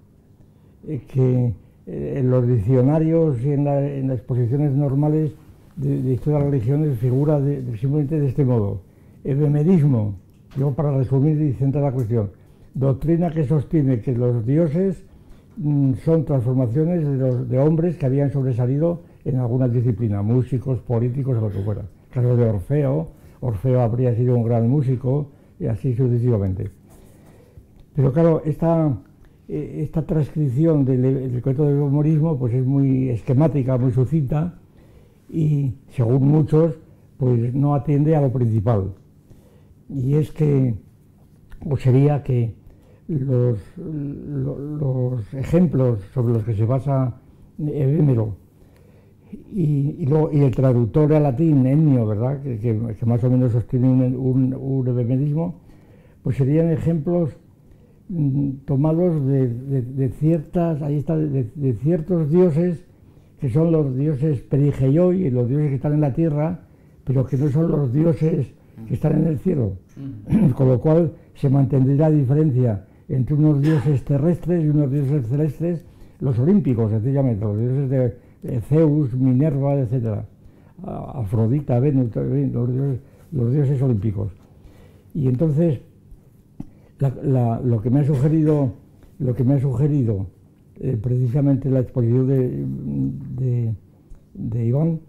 que en los diccionarios y en las exposiciones normales de historia de las religiones figura simplemente de este modo: ebemerismo, digo para resumir y centrar la cuestión, doctrina que sostiene que los dioses son transformaciones de hombres que habían sobresalido en alguna disciplina, músicos, políticos o lo que fuera. El caso de Orfeo habría sido un gran músico y así sucesivamente. Pero claro, esta transcripción del cuento del ebemerismo pues es muy esquemática, muy sucinta y, según muchos, pues no atiende a lo principal. Y es que, o sería que los ejemplos sobre los que se basa Evhémero y el traductor al latín, Ennio, ¿verdad?, que más o menos sostiene un ebemerismo, pues serían ejemplos tomados de ciertas, ahí está, de ciertos dioses que son los dioses perigeioi, los dioses que están en la tierra, pero que no son los dioses que están en el cielo. Con lo cual se mantendría la diferencia entre unos dioses terrestres y unos dioses celestes, los olímpicos, sencillamente, los dioses de Zeus, Minerva, etc. Afrodita, Venus, los dioses olímpicos. Y entonces, lo que me ha sugerido precisamente la exposición de Iván,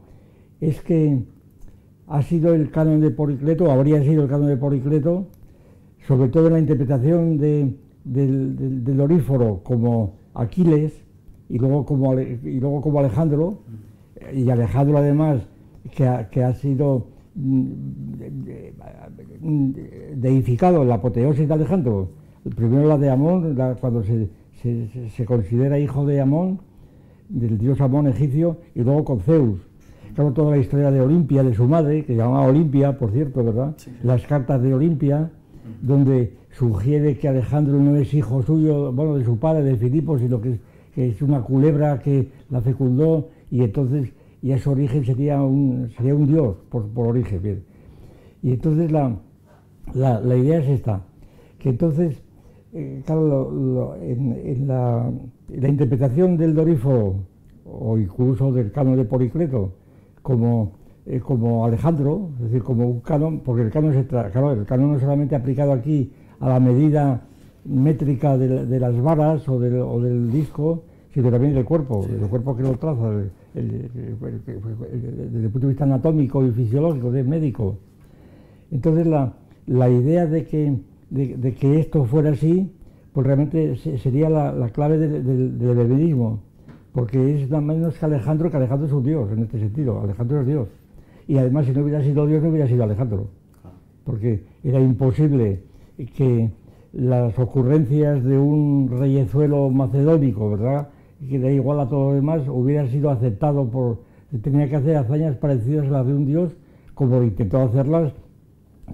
es que ha sido el canon de Polícleto, habría sido el canon de Polícleto, sobre todo en la interpretación del Doríforo como Aquiles y luego como Alejandro, y Alejandro además que ha sido deificado en la apoteosis de Alejandro, primero la de Amón, cuando se considera hijo de Amón, del dios Amón egipcio, y luego con Zeus. Claro, toda la historia de Olimpia, de su madre, que se llamaba Olimpia, por cierto, ¿verdad? Sí. Las cartas de Olimpia, donde sugiere que Alejandro no es hijo suyo, bueno, de su padre, de Filipo, sino que es una culebra que la fecundó, y entonces, y a su origen sería un dios, por origen, bien. Y entonces la idea es esta, que entonces, claro, en la interpretación del Doríforo, o incluso del canon de Polícleto, como Alejandro, es decir, como un canon, porque el canon no es solamente aplicado aquí a la medida métrica de las varas o del disco, sino también del cuerpo, sí. El cuerpo que lo traza, desde el punto de vista anatómico y fisiológico, médico. Entonces la idea de que esto fuera así, pues realmente sería la clave del bebenismo, porque es nada menos que Alejandro es un dios en este sentido, Alejandro es Dios. Y además si no hubiera sido Dios no hubiera sido Alejandro, porque era imposible que las ocurrencias de un reyezuelo macedónico, ¿verdad?, que da igual a todo lo demás, hubiera sido aceptado tenía que hacer hazañas parecidas a las de un dios, como intentó hacerlas,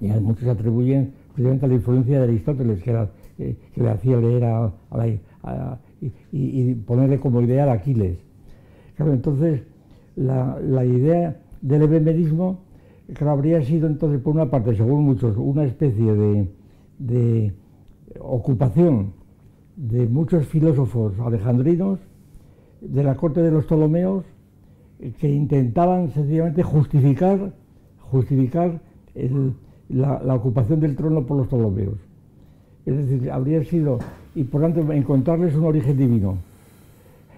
y muchos atribuyen precisamente a la influencia de Aristóteles, que le hacía leer y ponerle como ideal a Aquiles. Claro, entonces la idea del ebemerismo, claro, habría sido entonces, por una parte, según muchos, una especie de ocupación de muchos filósofos alejandrinos de la corte de los Ptolomeos, que intentaban sencillamente justificar la ocupación del trono por los Ptolomeos. Es decir, habría sido, y por tanto encontrarles un origen divino,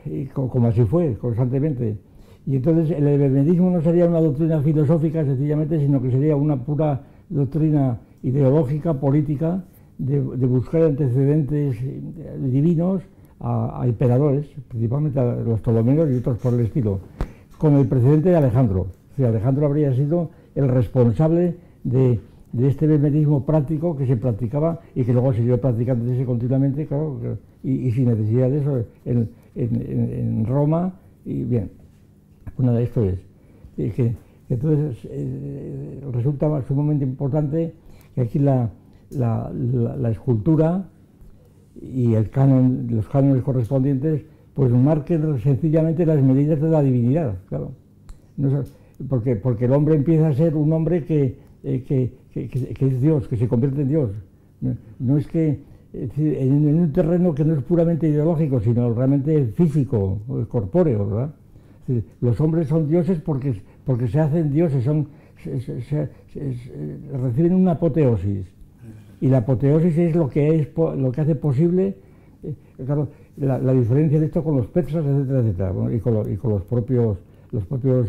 y como así fue, constantemente. Y entonces el ebemerismo no sería una doctrina filosófica sencillamente, sino que sería una pura doctrina ideológica, política, de buscar antecedentes divinos a emperadores, principalmente a los Ptolomeos y otros por el estilo, con el precedente de Alejandro. O sea, Alejandro habría sido el responsable de este ebemerismo práctico que se practicaba y que luego siguió practicándose continuamente, claro, y sin necesidad de eso en Roma. Y bien, bueno, esto es que entonces resulta sumamente importante que aquí la escultura y los cánones correspondientes pues marquen sencillamente las medidas de la divinidad, claro. No, porque el hombre empieza a ser un hombre que es Dios, que se convierte en Dios. No es que en un terreno que no es puramente ideológico, sino realmente físico, corpóreo, ¿verdad? Es decir, los hombres son dioses porque se hacen dioses, reciben una apoteosis. Y la apoteosis es lo que hace posible, claro, la diferencia de esto con los persas, etcétera, etcétera, bueno, y con los propios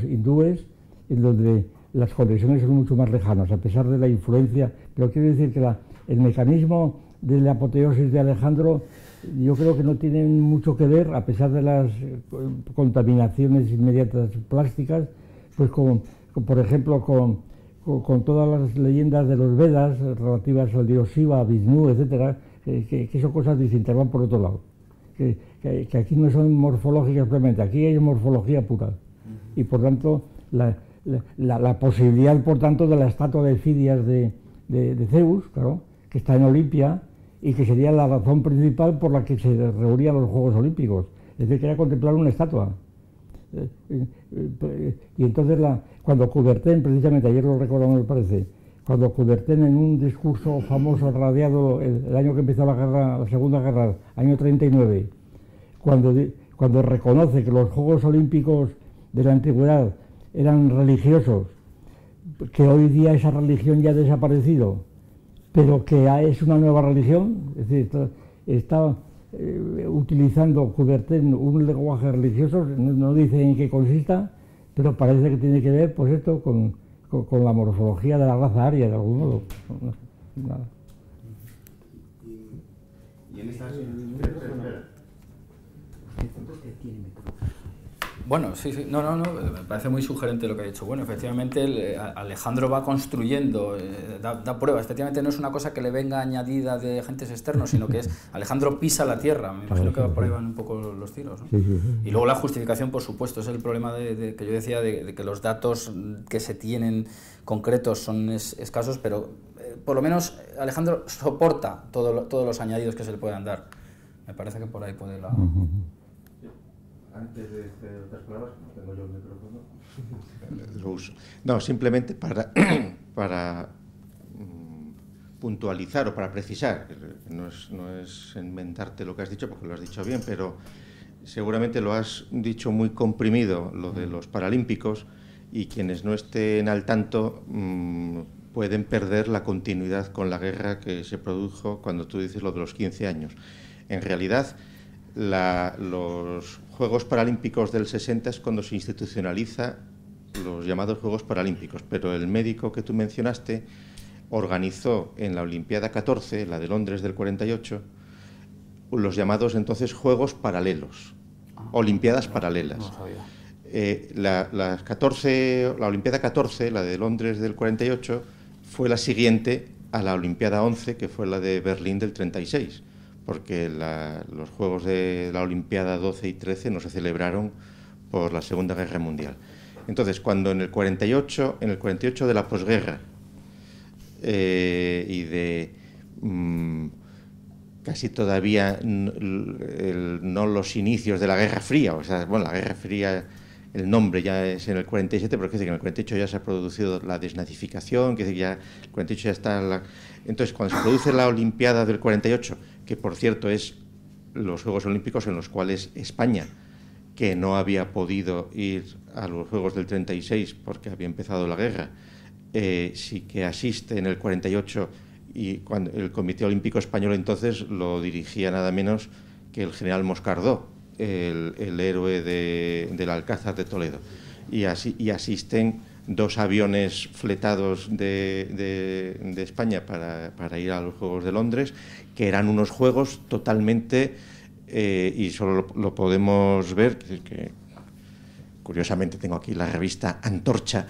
hindúes, en donde las conexiones son mucho más lejanas, a pesar de la influencia. Pero quiero decir que el mecanismo de la apoteosis de Alejandro, yo creo que no tiene mucho que ver, a pesar de las contaminaciones inmediatas plásticas, pues por ejemplo, con todas las leyendas de los Vedas relativas al dios Shiva, Vishnu, etcétera, que son cosas distintas, van por otro lado. Que aquí no son morfológicas puramente, aquí hay morfología pura. Y por tanto, la posibilidad, por tanto, de la estatua de Fidias de Zeus, claro, que está en Olimpia y que sería la razón principal por la que se reunían los Juegos Olímpicos. Es decir, que era contemplar una estatua. Y entonces, cuando Coubertin, precisamente, ayer lo recordamos, me parece, cuando Coubertin en un discurso famoso radiado el año que empezó la Segunda Guerra, año 39, cuando reconoce que los Juegos Olímpicos de la antigüedad eran religiosos, que hoy día esa religión ya ha desaparecido, pero que es una nueva religión, es decir, está utilizando Coubertin un lenguaje religioso, no dice en qué consista, pero parece que tiene que ver, pues esto, con la morfología de la raza aria, de algún modo. Nada. Y en estas... Bueno, sí, no, me parece muy sugerente lo que ha dicho. Bueno, efectivamente Alejandro va construyendo, da pruebas. Efectivamente no es una cosa que le venga añadida de agentes externos, sino que Alejandro pisa la tierra. Me imagino que por ahí van un poco los tiros, ¿no? Sí. Y luego la justificación, por supuesto, es el problema que yo decía de que los datos que se tienen concretos son escasos, pero por lo menos Alejandro soporta todos los añadidos que se le puedan dar. Me parece que por ahí puede la... Antes de otras palabras, no tengo yo el micrófono, lo uso. No, simplemente para puntualizar o para precisar, no es inventarte lo que has dicho, porque lo has dicho bien, pero seguramente lo has dicho muy comprimido, lo de los Paralímpicos, y quienes no estén al tanto pueden perder la continuidad con la guerra que se produjo cuando tú dices lo de los 15 años. En realidad, los Juegos Paralímpicos del 60 es cuando se institucionaliza los llamados Juegos Paralímpicos, pero el médico que tú mencionaste organizó en la Olimpiada 14, la de Londres del 48, los llamados entonces Juegos Paralelos, Olimpiadas Paralelas. No sabía. La Olimpiada 14, la de Londres del 48, fue la siguiente a la Olimpiada 11, que fue la de Berlín del 36. Porque los Juegos de la Olimpiada 12 y 13 no se celebraron por la Segunda Guerra Mundial. Entonces, cuando en el 48 de la posguerra y de casi todavía no los inicios de la Guerra Fría, o sea, bueno, la Guerra Fría, el nombre ya es en el 47, pero quiere decir que en el 48 ya se ha producido la desnazificación, quiere decir que ya el 48 ya está... Entonces, cuando se produce la Olimpiada del 48, que por cierto es los Juegos Olímpicos en los cuales España, que no había podido ir a los Juegos del 36 porque había empezado la guerra, sí que asiste en el 48, y cuando el Comité Olímpico Español entonces lo dirigía nada menos que el general Moscardó, el héroe del Alcázar de Toledo, y asisten 2 aviones fletados de España para ir a los Juegos de Londres, que eran unos juegos totalmente, y solo lo podemos ver, que curiosamente tengo aquí la revista Antorcha,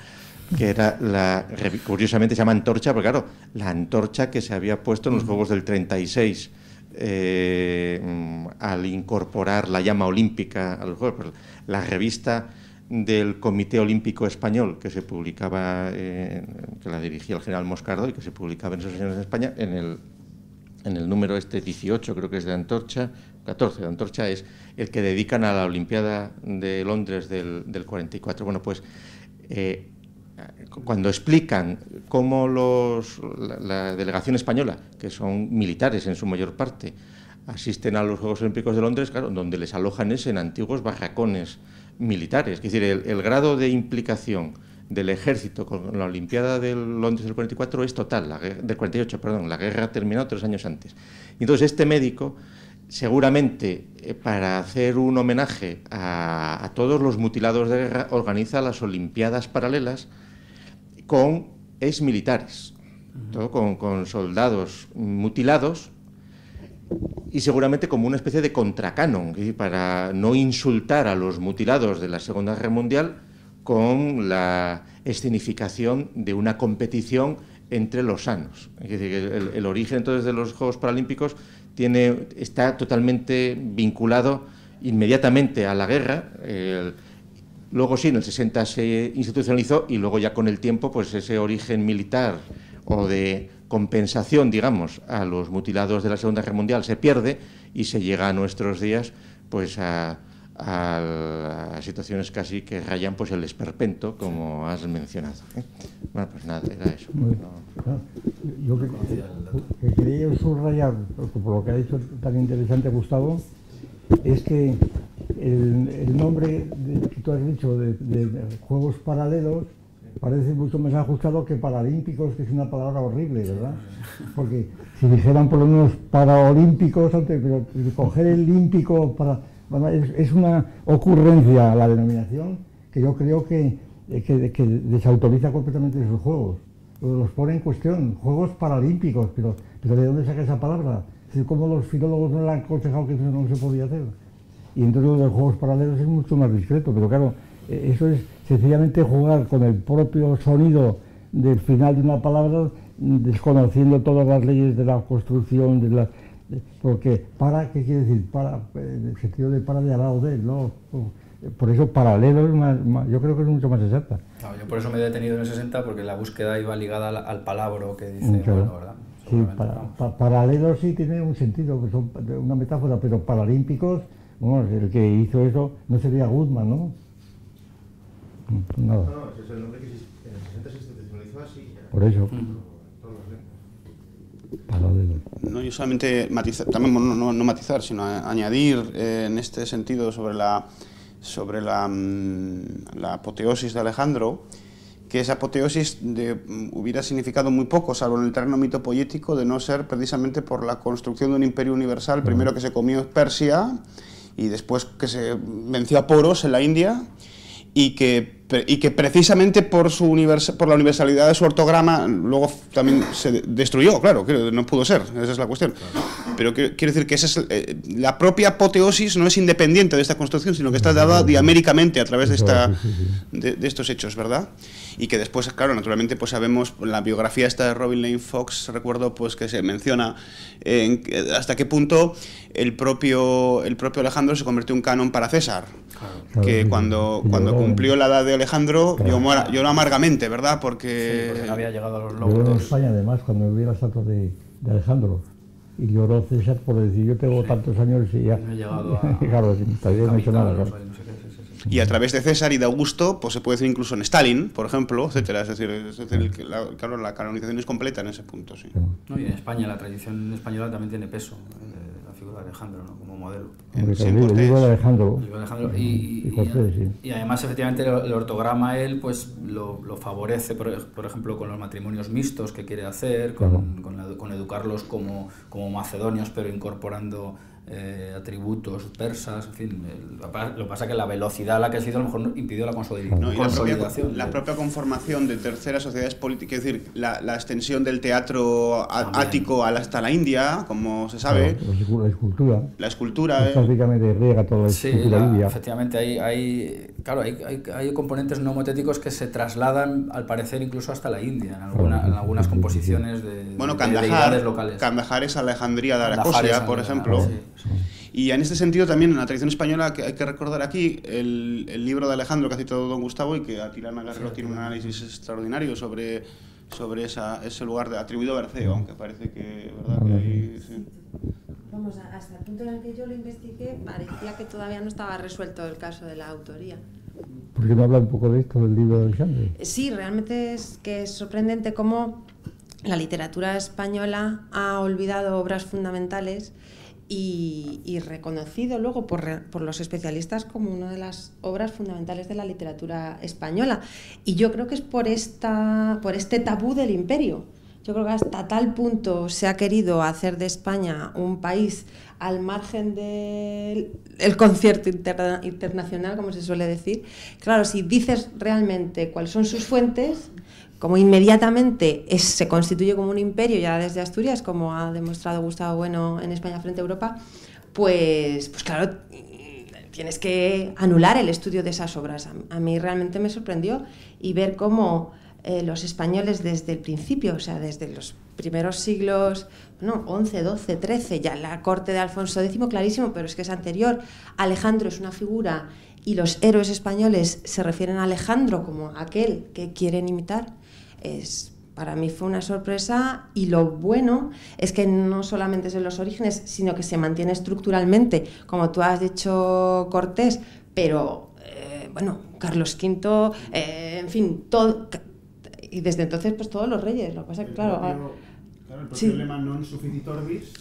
que era curiosamente se llama Antorcha, porque claro, la antorcha que se había puesto en los Juegos del 36, al incorporar la llama olímpica a los Juegos. La revista del Comité Olímpico Español, que se publicaba, que la dirigía el general Moscardó y que se publicaba en esos años en España, en el número 18, creo que es de Antorcha, 14 de Antorcha, es el que dedican a la Olimpiada de Londres del 44. Bueno, pues cuando explican cómo la delegación española, que son militares en su mayor parte, asisten a los Juegos Olímpicos de Londres, claro, donde les alojan es en antiguos barracones militares. Es decir, el grado de implicación del ejército con la Olimpiada de Londres del 44 es total, del 48, perdón, la guerra terminó 3 años antes. Y entonces este médico, seguramente para hacer un homenaje a todos los mutilados de guerra, organiza las Olimpiadas paralelas con exmilitares, todo con soldados mutilados, y seguramente como una especie de contracanon, para no insultar a los mutilados de la Segunda Guerra Mundial, con la escenificación de una competición entre los sanos. Es decir, el origen entonces de los Juegos Paralímpicos está totalmente vinculado inmediatamente a la guerra. Luego sí, en el 60 se institucionalizó, y luego ya con el tiempo pues ese origen militar o de compensación, digamos, a los mutilados de la Segunda Guerra Mundial se pierde y se llega a nuestros días pues a situaciones casi que rayan pues el esperpento, como has mencionado, ¿eh? Bueno, pues nada, era eso. Yo que quería subrayar, por lo que ha dicho tan interesante Gustavo, es que el nombre que tú has dicho de Juegos Paralelos parece mucho más ajustado que Paralímpicos, que es una palabra horrible, ¿verdad? Porque si dijeran por lo menos Paraolímpicos, pero coger el límpico para... Bueno, es una ocurrencia la denominación que yo creo que desautoriza completamente esos juegos. Los pone en cuestión, Juegos Paralímpicos, pero ¿de dónde saca esa palabra? Es como los filólogos no le han aconsejado que eso no se podía hacer. Y entonces lo de los juegos paralelos es mucho más discreto, pero claro, eso es sencillamente jugar con el propio sonido del final de una palabra, desconociendo todas las leyes de la construcción, porque para, ¿qué quiere decir? Para, en el sentido de para de al lado de, ¿no? Por eso paralelo es yo creo que es mucho más exacta. No, yo por eso me he detenido en el 60, porque la búsqueda iba ligada al palabro que dice, claro. bueno, ¿verdad? Sí, paralelo sí tiene un sentido, que son una metáfora, pero paralímpicos, bueno, el que hizo eso no sería Goodman, ¿no? Nada. No, ese es el nombre que en el 60 se institucionalizó así. Por eso. Paralelo. No, yo solamente matizar, también no matizar, sino añadir en este sentido sobre la apoteosis de Alejandro, que esa apoteosis hubiera significado muy poco, salvo en el terreno mitopoético, de no ser precisamente por la construcción de un imperio universal, primero que se comió Persia y después que se venció a Poros en la India, y que precisamente por la universalidad de su ortograma luego también se destruyó, claro, que no pudo ser, esa es la cuestión. Pero quiero decir que la propia apoteosis no es independiente de esta construcción, sino que está dada diaméricamente a través de estos hechos, ¿verdad? Y que después, claro, naturalmente pues sabemos, en la biografía esta de Robin Lane Fox, recuerdo pues que se menciona hasta qué punto el propio Alejandro se convirtió en canon para César. Claro, que cuando cumplió la edad de Alejandro, lloró amargamente, ¿verdad? Porque no había llegado a los logros. Lloró en logros. España, además, cuando vi la estatua de Alejandro. Y lloró César por decir, yo tengo tantos años y ya... No he llegado a... Claro, todavía no he hecho nada. Claro. Y a través de César y de Augusto, pues se puede decir incluso en Stalin, por ejemplo, etcétera. Es decir, claro, la canonización es completa en ese punto, sí. No, y en España, la tradición española también tiene peso, la figura de Alejandro, ¿no? Como modelo. El libro de Alejandro. Y además, efectivamente, el ortograma él pues lo favorece, por ejemplo, con los matrimonios mixtos que quiere hacer, con educarlos como macedonios, pero incorporando atributos persas, en fin. Lo que pasa es que la velocidad a la que ha sido a lo mejor impidió la consolidación. La propia conformación de terceras sociedades políticas, es decir, la extensión del teatro ático hasta la India, como se sabe. Claro, la escultura. Prácticamente riega todo la efectivamente, hay componentes nomotéticos que se trasladan, al parecer, incluso hasta la India, en algunas composiciones de deidades locales. Kandahar es Alejandría de Aracosia, por ejemplo. Sí. Y en este sentido también en la tradición española, que hay que recordar aquí el libro de Alejandro que ha citado don Gustavo, y que Atilana Guerrero tiene un análisis extraordinario sobre ese lugar atribuido a Berceo, aunque parece que, ¿verdad? Que ahí, sí. Vamos, hasta el punto en el que yo lo investigué, parecía que todavía no estaba resuelto el caso de la autoría. ¿Por qué no habla un poco de esto, del libro de Alejandro? Sí, realmente es que es sorprendente cómo la literatura española ha olvidado obras fundamentales y reconocido luego por los especialistas como una de las obras fundamentales de la literatura española. Y yo creo que es por este tabú del imperio. Yo creo que hasta tal punto se ha querido hacer de España un país al margen del concierto internacional, como se suele decir. Claro, si dices realmente cuáles son sus fuentes, como inmediatamente se constituye como un imperio ya desde Asturias, como ha demostrado Gustavo Bueno en España frente a Europa, pues claro, tienes que anular el estudio de esas obras. A mí realmente me sorprendió, y ver cómo los españoles desde el principio, o sea, desde los primeros siglos, bueno, 11, 12, 13, ya la corte de Alfonso X, clarísimo, pero es que es anterior. Alejandro es una figura y los héroes españoles se refieren a Alejandro como aquel que quieren imitar. Es para mí fue una sorpresa, y lo bueno es que no solamente es en los orígenes, sino que se mantiene estructuralmente, como tú has dicho, Cortés, pero bueno, Carlos V, en fin, todo, y desde entonces pues todos los reyes, lo que pasa es que claro, el propio lema non sufficit orbis.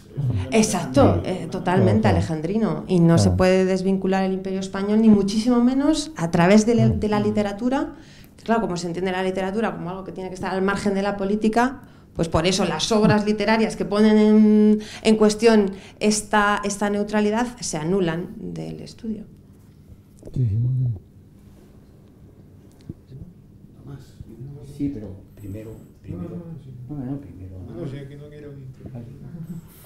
Exacto, totalmente alejandrino, y no se puede desvincular el Imperio Español, ni muchísimo menos a través de la literatura. Claro, como se entiende la literatura como algo que tiene que estar al margen de la política, pues por eso las obras literarias que ponen en cuestión esta neutralidad se anulan del estudio. Sí, pero primero. No, si aquí no quiero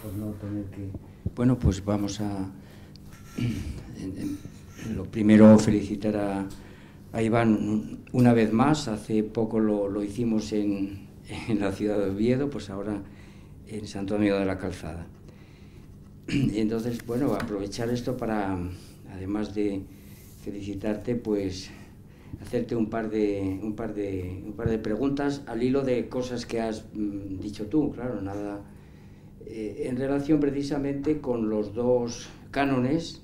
por no tener que... Bueno, pues vamos a... Lo primero, felicitar a Iván una vez más. Hace poco lo hicimos en la ciudad de Oviedo, pues ahora en Santo Domingo de la Calzada. Entonces, bueno, aprovechar esto para, además de felicitarte, pues hacerte un par de preguntas al hilo de cosas que has dicho tú, claro, nada en relación precisamente con los dos cánones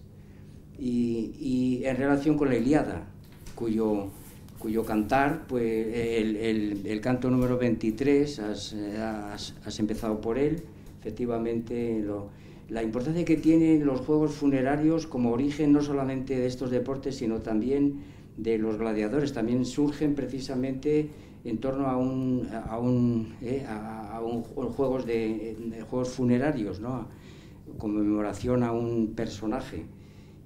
y en relación con la Ilíada, cuyo cantar, pues el canto número 23, has empezado por él. Efectivamente, la importancia que tienen los juegos funerarios como origen no solamente de estos deportes, sino también de los gladiadores, también surgen precisamente en torno a juegos funerarios, ¿no? Conmemoración a un personaje.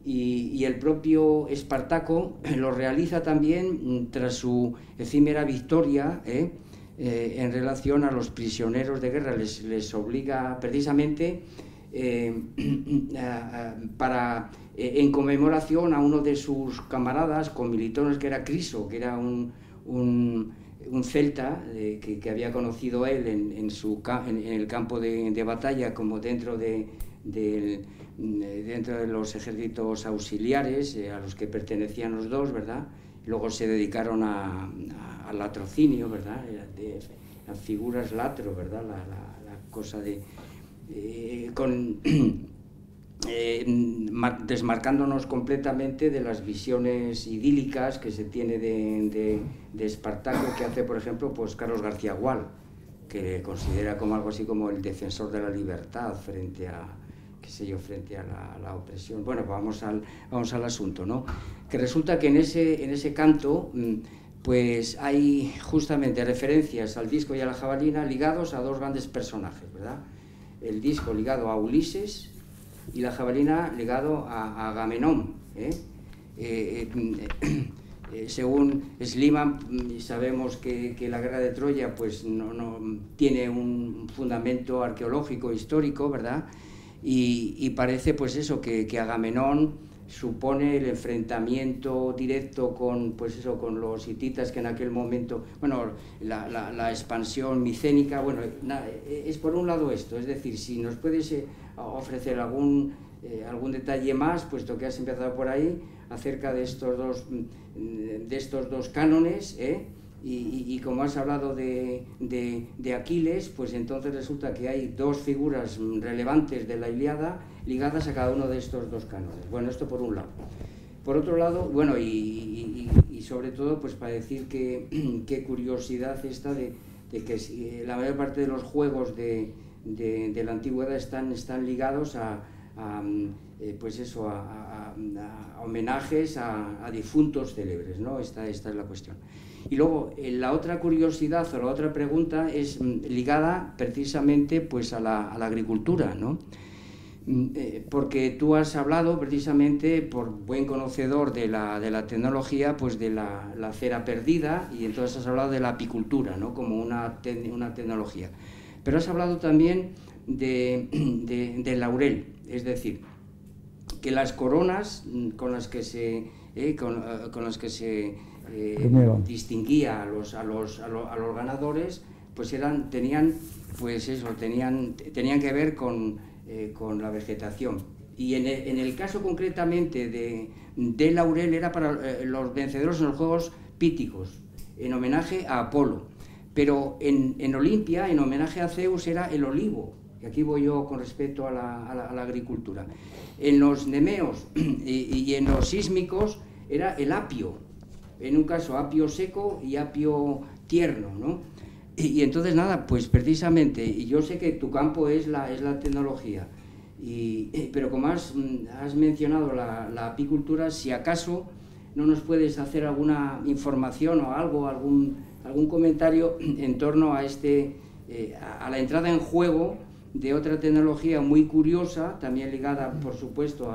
Y el propio Espartaco lo realiza también tras su efímera victoria en relación a los prisioneros de guerra. Les obliga precisamente en conmemoración a uno de sus camaradas comilitones, que era Criso, que era un celta que había conocido él en el campo de batalla, como dentro de los ejércitos auxiliares a los que pertenecían los dos, ¿verdad? Luego se dedicaron al latrocinio, ¿verdad? Las figuras latro, ¿verdad? La cosa de... desmarcándonos completamente de las visiones idílicas que se tiene de Espartaco, que hace, por ejemplo, pues Carlos García Gual, que le considera como algo así como el defensor de la libertad frente a la opresión. Bueno, pues vamos al asunto, ¿no? Que resulta que en ese canto pues hay justamente referencias al disco y a la jabalina ligados a dos grandes personajes, ¿verdad? El disco ligado a Ulises y la jabalina ligado a Agamenón. Según Schliemann, sabemos que la guerra de Troya pues no tiene un fundamento arqueológico histórico, ¿verdad? Y parece pues eso, que Agamenón supone el enfrentamiento directo con los hititas, que en aquel momento, bueno, la expansión micénica, bueno, es por un lado esto, es decir, si nos puedes ofrecer algún detalle más, puesto que has empezado por ahí, acerca de estos dos cánones, y como has hablado de Aquiles, pues entonces resulta que hay dos figuras relevantes de la Ilíada ligadas a cada uno de estos dos cánones. Bueno, esto por un lado. Por otro lado, bueno, y sobre todo, pues para decir que qué curiosidad esta de que la mayor parte de los juegos de la antigüedad están ligados a homenajes a difuntos célebres, ¿no? Esta es la cuestión. Y luego, la otra curiosidad o la otra pregunta es ligada precisamente pues a la agricultura, ¿no? Porque tú has hablado precisamente, por buen conocedor de la tecnología, pues de la cera perdida, y entonces has hablado de la apicultura, ¿no? Como una tecnología. Pero has hablado también del laurel, es decir, que las coronas con las que se distinguía a los ganadores, pues tenían que ver con la vegetación. Y en el caso concretamente de laurel era para los vencedores en los Juegos Píticos, en homenaje a Apolo. pero en Olimpia, en homenaje a Zeus, era el olivo. Y aquí voy yo con respecto a la agricultura. En los nemeos y en los sísmicos era el apio. En un caso apio seco y apio tierno, ¿no? Y entonces nada, pues precisamente, y yo sé que tu campo es la tecnología, pero como has mencionado la apicultura, si acaso no nos puedes hacer alguna información o algún comentario en torno a a la entrada en juego de otra tecnología muy curiosa, también ligada por supuesto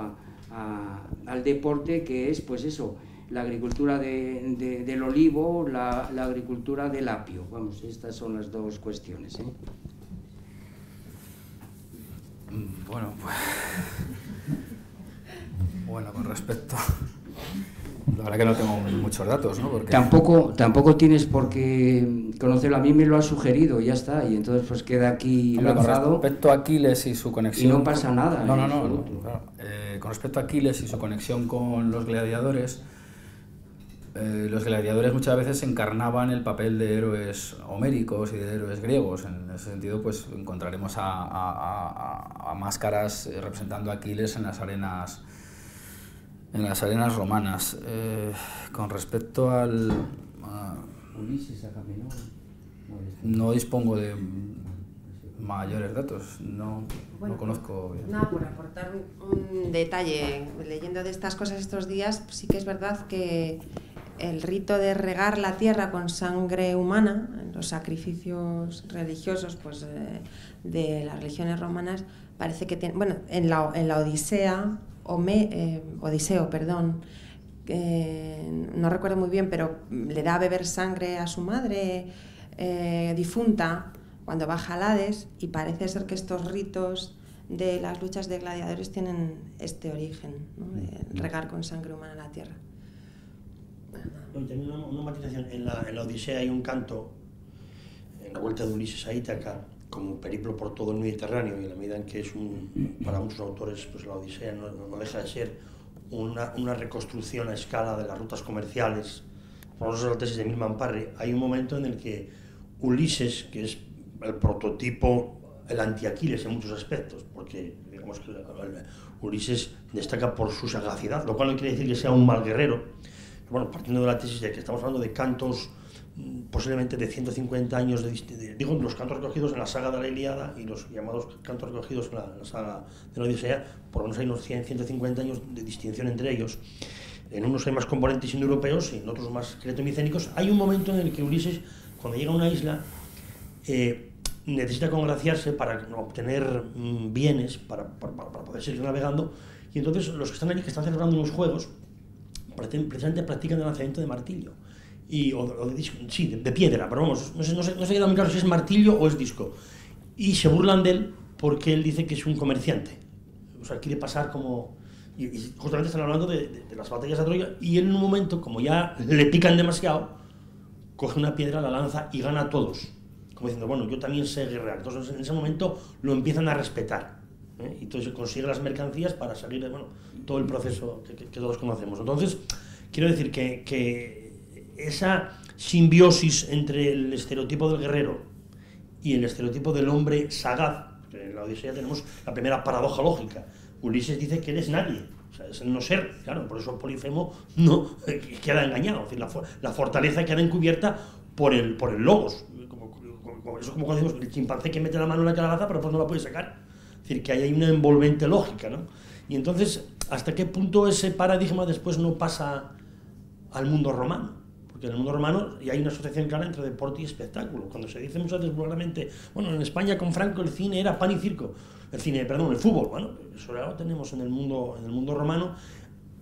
al deporte, que es pues eso, la agricultura del olivo, la agricultura del apio. Vamos, estas son las dos cuestiones, ¿eh? Bueno, con respecto... La verdad que no tengo muchos datos, ¿no? Porque... Tampoco tienes por qué conocerlo. A mí me lo ha sugerido y ya está. Y entonces pues queda aquí lanzado. Con respecto a Aquiles y su conexión... Y no pasa nada. No, claro. Con respecto a Aquiles y su conexión con los gladiadores muchas veces encarnaban el papel de héroes homéricos y de héroes griegos. En ese sentido, pues encontraremos a máscaras representando a Aquiles en las arenas romanas. Con respecto al... Ulises, Agamenón. No dispongo de mayores datos, no conozco bien. Nada, por aportar un detalle, leyendo de estas cosas estos días, pues sí que es verdad que el rito de regar la tierra con sangre humana, en los sacrificios religiosos pues, de las religiones romanas, parece que tiene, bueno, en la Odisea, Odiseo, no recuerdo muy bien, pero le da a beber sangre a su madre difunta cuando baja al Hades, y parece ser que estos ritos de las luchas de gladiadores tienen este origen, ¿no? De regar con sangre humana la tierra. Y también una matización, en la Odisea hay un canto, en la vuelta de Ulises a Ítaca, como periplo por todo el Mediterráneo, y en la medida en que es para muchos autores, pues la Odisea no deja de ser una reconstrucción a escala de las rutas comerciales. Por la tesis de Milman Parry, hay un momento en el que Ulises, que es el prototipo, el anti-Aquiles en muchos aspectos, porque digamos que Ulises destaca por su sagacidad, lo cual no quiere decir que sea un mal guerrero. Bueno, partiendo de la tesis de que estamos hablando de cantos posiblemente de 150 años, digo, los cantos recogidos en la saga de la Ilíada y los llamados cantos recogidos en la saga de la Odisea, por lo menos hay unos 150 años de distinción entre ellos. En unos hay más componentes indoeuropeos y en otros más cretomicénicos. Hay un momento en el que Ulises, cuando llega a una isla, necesita congraciarse para obtener bienes, para poder seguir navegando, y entonces los que están allí, que están celebrando unos juegos, precisamente practican el lanzamiento de martillo, o de disco, sí, de piedra, pero vamos, no se queda muy claro si es martillo o es disco, y se burlan de él porque él dice que es un comerciante, o sea, quiere pasar como... Y justamente están hablando de las batallas de Troya, y él en un momento, como ya le pican demasiado, coge una piedra, la lanza y gana a todos, como diciendo, bueno, yo también sé guerrear. Entonces en ese momento lo empiezan a respetar, ¿eh? Y entonces consigue las mercancías para salir de, bueno, todo el proceso que todos conocemos. Entonces, quiero decir que esa simbiosis entre el estereotipo del guerrero y el estereotipo del hombre sagaz, que en la Odisea tenemos la primera paradoja lógica. Ulises dice que él es nadie, o sea, es el no ser, claro, por eso Polifemo no queda engañado, es decir, la fortaleza queda encubierta por el logos, eso es como cuando decimos el chimpancé que mete la mano en la calabaza pero pues no la puede sacar, es decir, que ahí hay una envolvente lógica, ¿no? Y entonces, ¿hasta qué punto ese paradigma después no pasa al mundo romano? Porque en el mundo romano ya hay una asociación clara entre deporte y espectáculo. Cuando se dice muchas veces vulgarmente, bueno, en España con Franco el cine era pan y circo, el fútbol, bueno, eso ya lo tenemos en el mundo romano.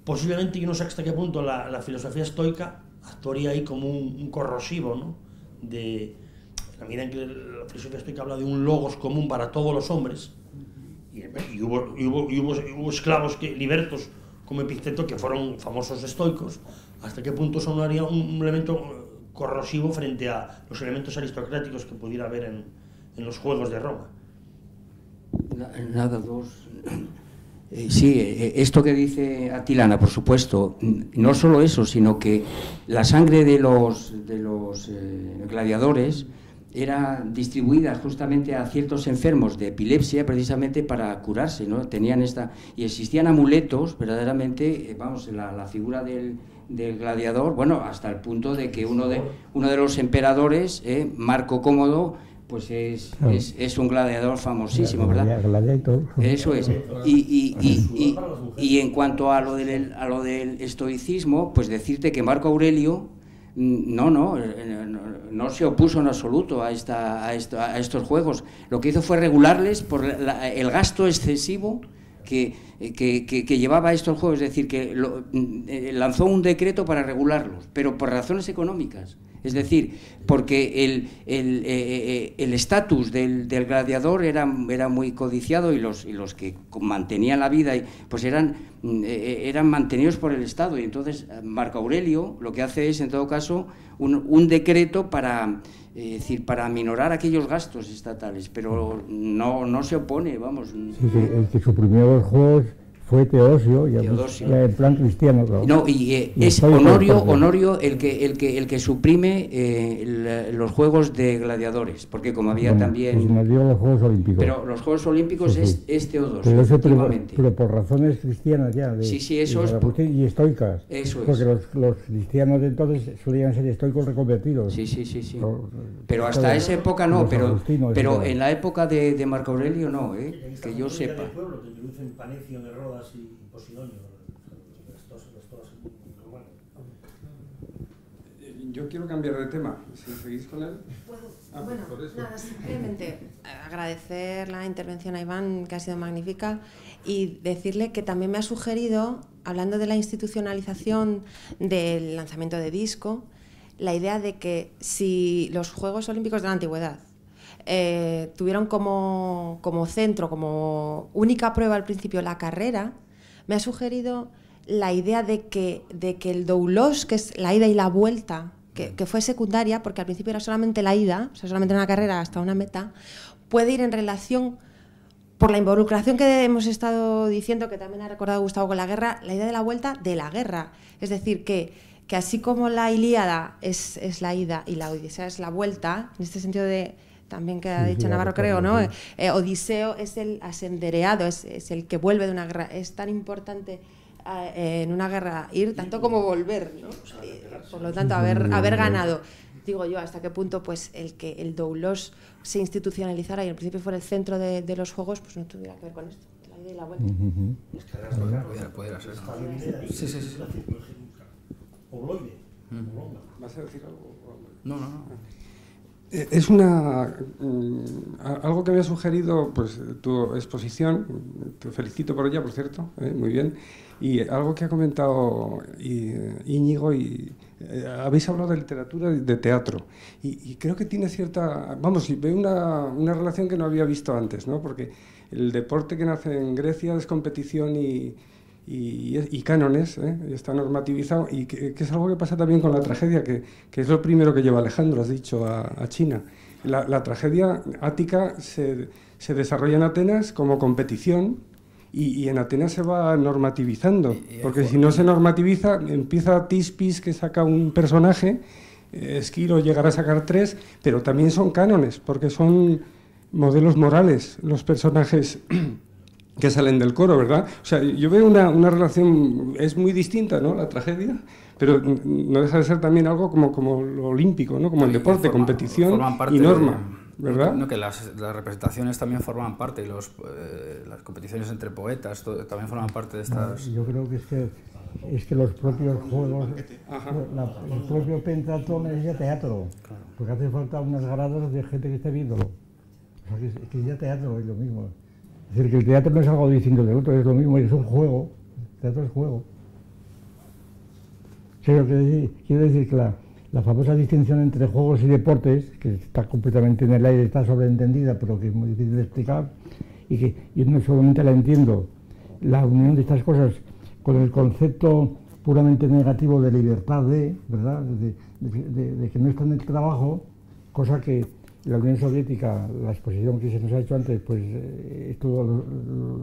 Posiblemente, yo no sé hasta qué punto la filosofía estoica actuaría ahí como un corrosivo, ¿no? En la medida en que la filosofía estoica habla de un logos común para todos los hombres, y hubo esclavos libertos como Epicteto que fueron famosos estoicos, hasta qué punto eso no haría un elemento corrosivo frente a los elementos aristocráticos que pudiera haber en los Juegos de Roma. Nada, dos. Sí, esto que dice Atilana, por supuesto, no solo eso, sino que la sangre de los gladiadores era distribuida justamente a ciertos enfermos de epilepsia, precisamente para curarse, ¿no? Tenían y existían amuletos, verdaderamente, vamos, la figura del gladiador, bueno, hasta el punto de que uno de los emperadores, Marco Cómodo, pues es un gladiador famosísimo, ¿verdad? Gladiator. Eso es. Y en cuanto a lo del estoicismo, pues decirte que Marco Aurelio no se opuso en absoluto a estos juegos. Lo que hizo fue regularles por el gasto excesivo que llevaba estos juegos, es decir, que lanzó un decreto para regularlos, pero por razones económicas. Es decir, porque el estatus del gladiador era muy codiciado, y los que mantenían la vida pues eran mantenidos por el Estado. Y entonces Marco Aurelio lo que hace es, en todo caso, un decreto para aminorar aquellos gastos estatales, pero no se opone, vamos. Sí, el que suprimió los juegos fue Teodosio, ya en plan cristiano. Claro. No, y es Honorio el que suprime los juegos de gladiadores, porque como había también... Pues nos dio los Juegos Olímpicos. Pero los Juegos Olímpicos sí. es Teodosio, pero por razones cristianas ya. Eso es. Y estoicas. Eso porque los cristianos de entonces solían ser estoicos reconvertidos. Sí. Pero hasta esa época no, pero en la época de Marco Aurelio no, que yo sepa. Panecio de Rodas y Posidonio, Yo quiero cambiar de tema, si seguís con él. Bueno, nada, simplemente agradecer la intervención a Iván, que ha sido magnífica, y decirle que también me ha sugerido, hablando de la institucionalización del lanzamiento de disco, la idea de que si los Juegos Olímpicos de la Antigüedad tuvieron como centro, como única prueba al principio la carrera, me ha sugerido la idea de que el doulos, que es la ida y la vuelta, que fue secundaria, porque al principio era solamente la ida, o sea, solamente una carrera hasta una meta, puede ir en relación, por la involucración que hemos estado diciendo, que también ha recordado Gustavo con la guerra, la idea de la vuelta de la guerra. Es decir, que así como la Ilíada es la ida y la Odisea es la vuelta, en este sentido de... también que ha dicho Navarro, creo, ¿no? Odiseo es el asendereado, es el que vuelve de una guerra. Es tan importante en una guerra ir tanto como volver, ¿no? Por lo tanto, haber ganado. Digo yo, hasta qué punto pues el doulos se institucionalizara y al principio fuera el centro de los juegos, pues no tuviera que ver con esto, la ida y la vuelta. Pudiera ser. Sí. Obloide. ¿Vas a decir algo? No. Es algo que me ha sugerido pues tu exposición, te felicito por ella, por cierto, muy bien, y algo que ha comentado Íñigo, y habéis hablado de literatura, de teatro, y creo que tiene cierta, veo una relación que no había visto antes, ¿no? Porque el deporte que nace en Grecia es competición y cánones, está normativizado, y que es algo que pasa también con la tragedia, que es lo primero que lleva Alejandro, has dicho, a China. La tragedia ática se desarrolla en Atenas como competición, y en Atenas se va normativizando, porque si no se normativiza, empieza Tispis, que saca un personaje, Esquilo llegará a sacar 3, pero también son cánones, porque son modelos morales los personajes que salen del coro, ¿verdad? O sea, yo veo una relación, es muy distinta, ¿no?, la tragedia, pero no deja de ser también algo como lo olímpico, ¿no?, como el deporte, competición y norma, ¿verdad? No, que las representaciones también forman parte, y las competiciones entre poetas también forman parte de estas... Yo creo que es que los propios juegos, el propio Pentatón es ya teatro, porque hace falta unas gradas de gente que esté viéndolo. O sea, que ya teatro es lo mismo. Es decir, que el teatro no es algo distinto del otro, es lo mismo, es un juego. El teatro es juego. Quiero decir que la famosa distinción entre juegos y deportes, que está completamente en el aire, está sobreentendida, pero que es muy difícil de explicar, y que yo no solamente la entiendo, la unión de estas cosas con el concepto puramente negativo de libertad ¿verdad?, de que no está en el trabajo, cosa que la Unión Soviética, la exposición que se nos ha hecho antes, pues esto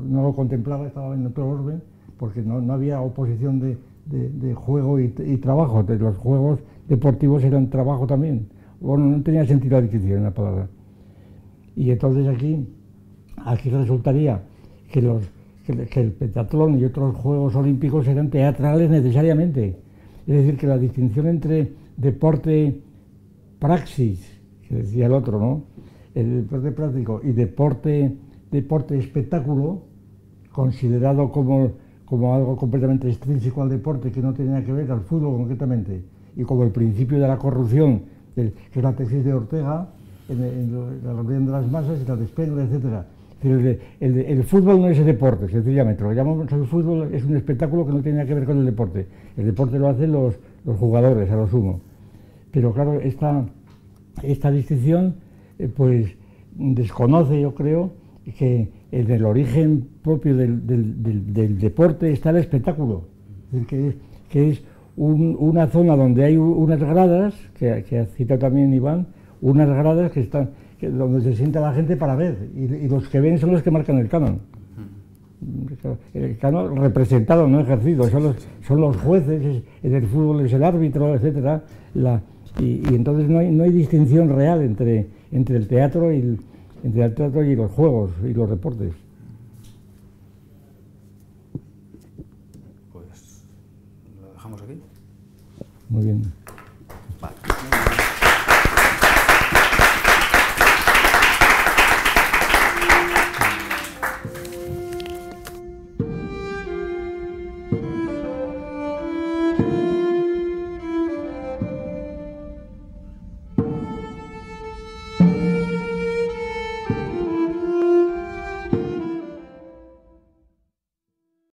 no lo contemplaba, estaba en otro orden, porque no había oposición de juego y trabajo. Los juegos deportivos eran trabajo también. bueno, no tenía sentido la distinción en la palabra. Y entonces aquí resultaría que el pentatlón y otros Juegos Olímpicos eran teatrales necesariamente. Es decir, que la distinción entre deporte praxis, que decía el otro, ¿no? El deporte práctico y deporte espectáculo, considerado como algo completamente extrínseco al deporte, que no tiene nada que ver al fútbol concretamente, y como el principio de la corrupción, que es la tesis de Ortega, en la rebelión de las masas y la de Spengler, etc. El fútbol no es el deporte, sencillamente. Lo que llamamos el fútbol es un espectáculo que no tiene nada que ver con el deporte. El deporte lo hacen los jugadores, a lo sumo. Pero claro, esta distinción pues desconoce, yo creo, que en el origen propio del deporte está el espectáculo. Es decir, que es una zona donde hay unas gradas, que ha citado también Iván, unas gradas donde se sienta la gente para ver, y los que ven son los que marcan el canon. El canon representado, no ejercido, son los jueces, en el fútbol es el árbitro, etc. Y entonces no hay distinción real entre el teatro y los juegos y los deportes. Pues lo dejamos aquí. Muy bien.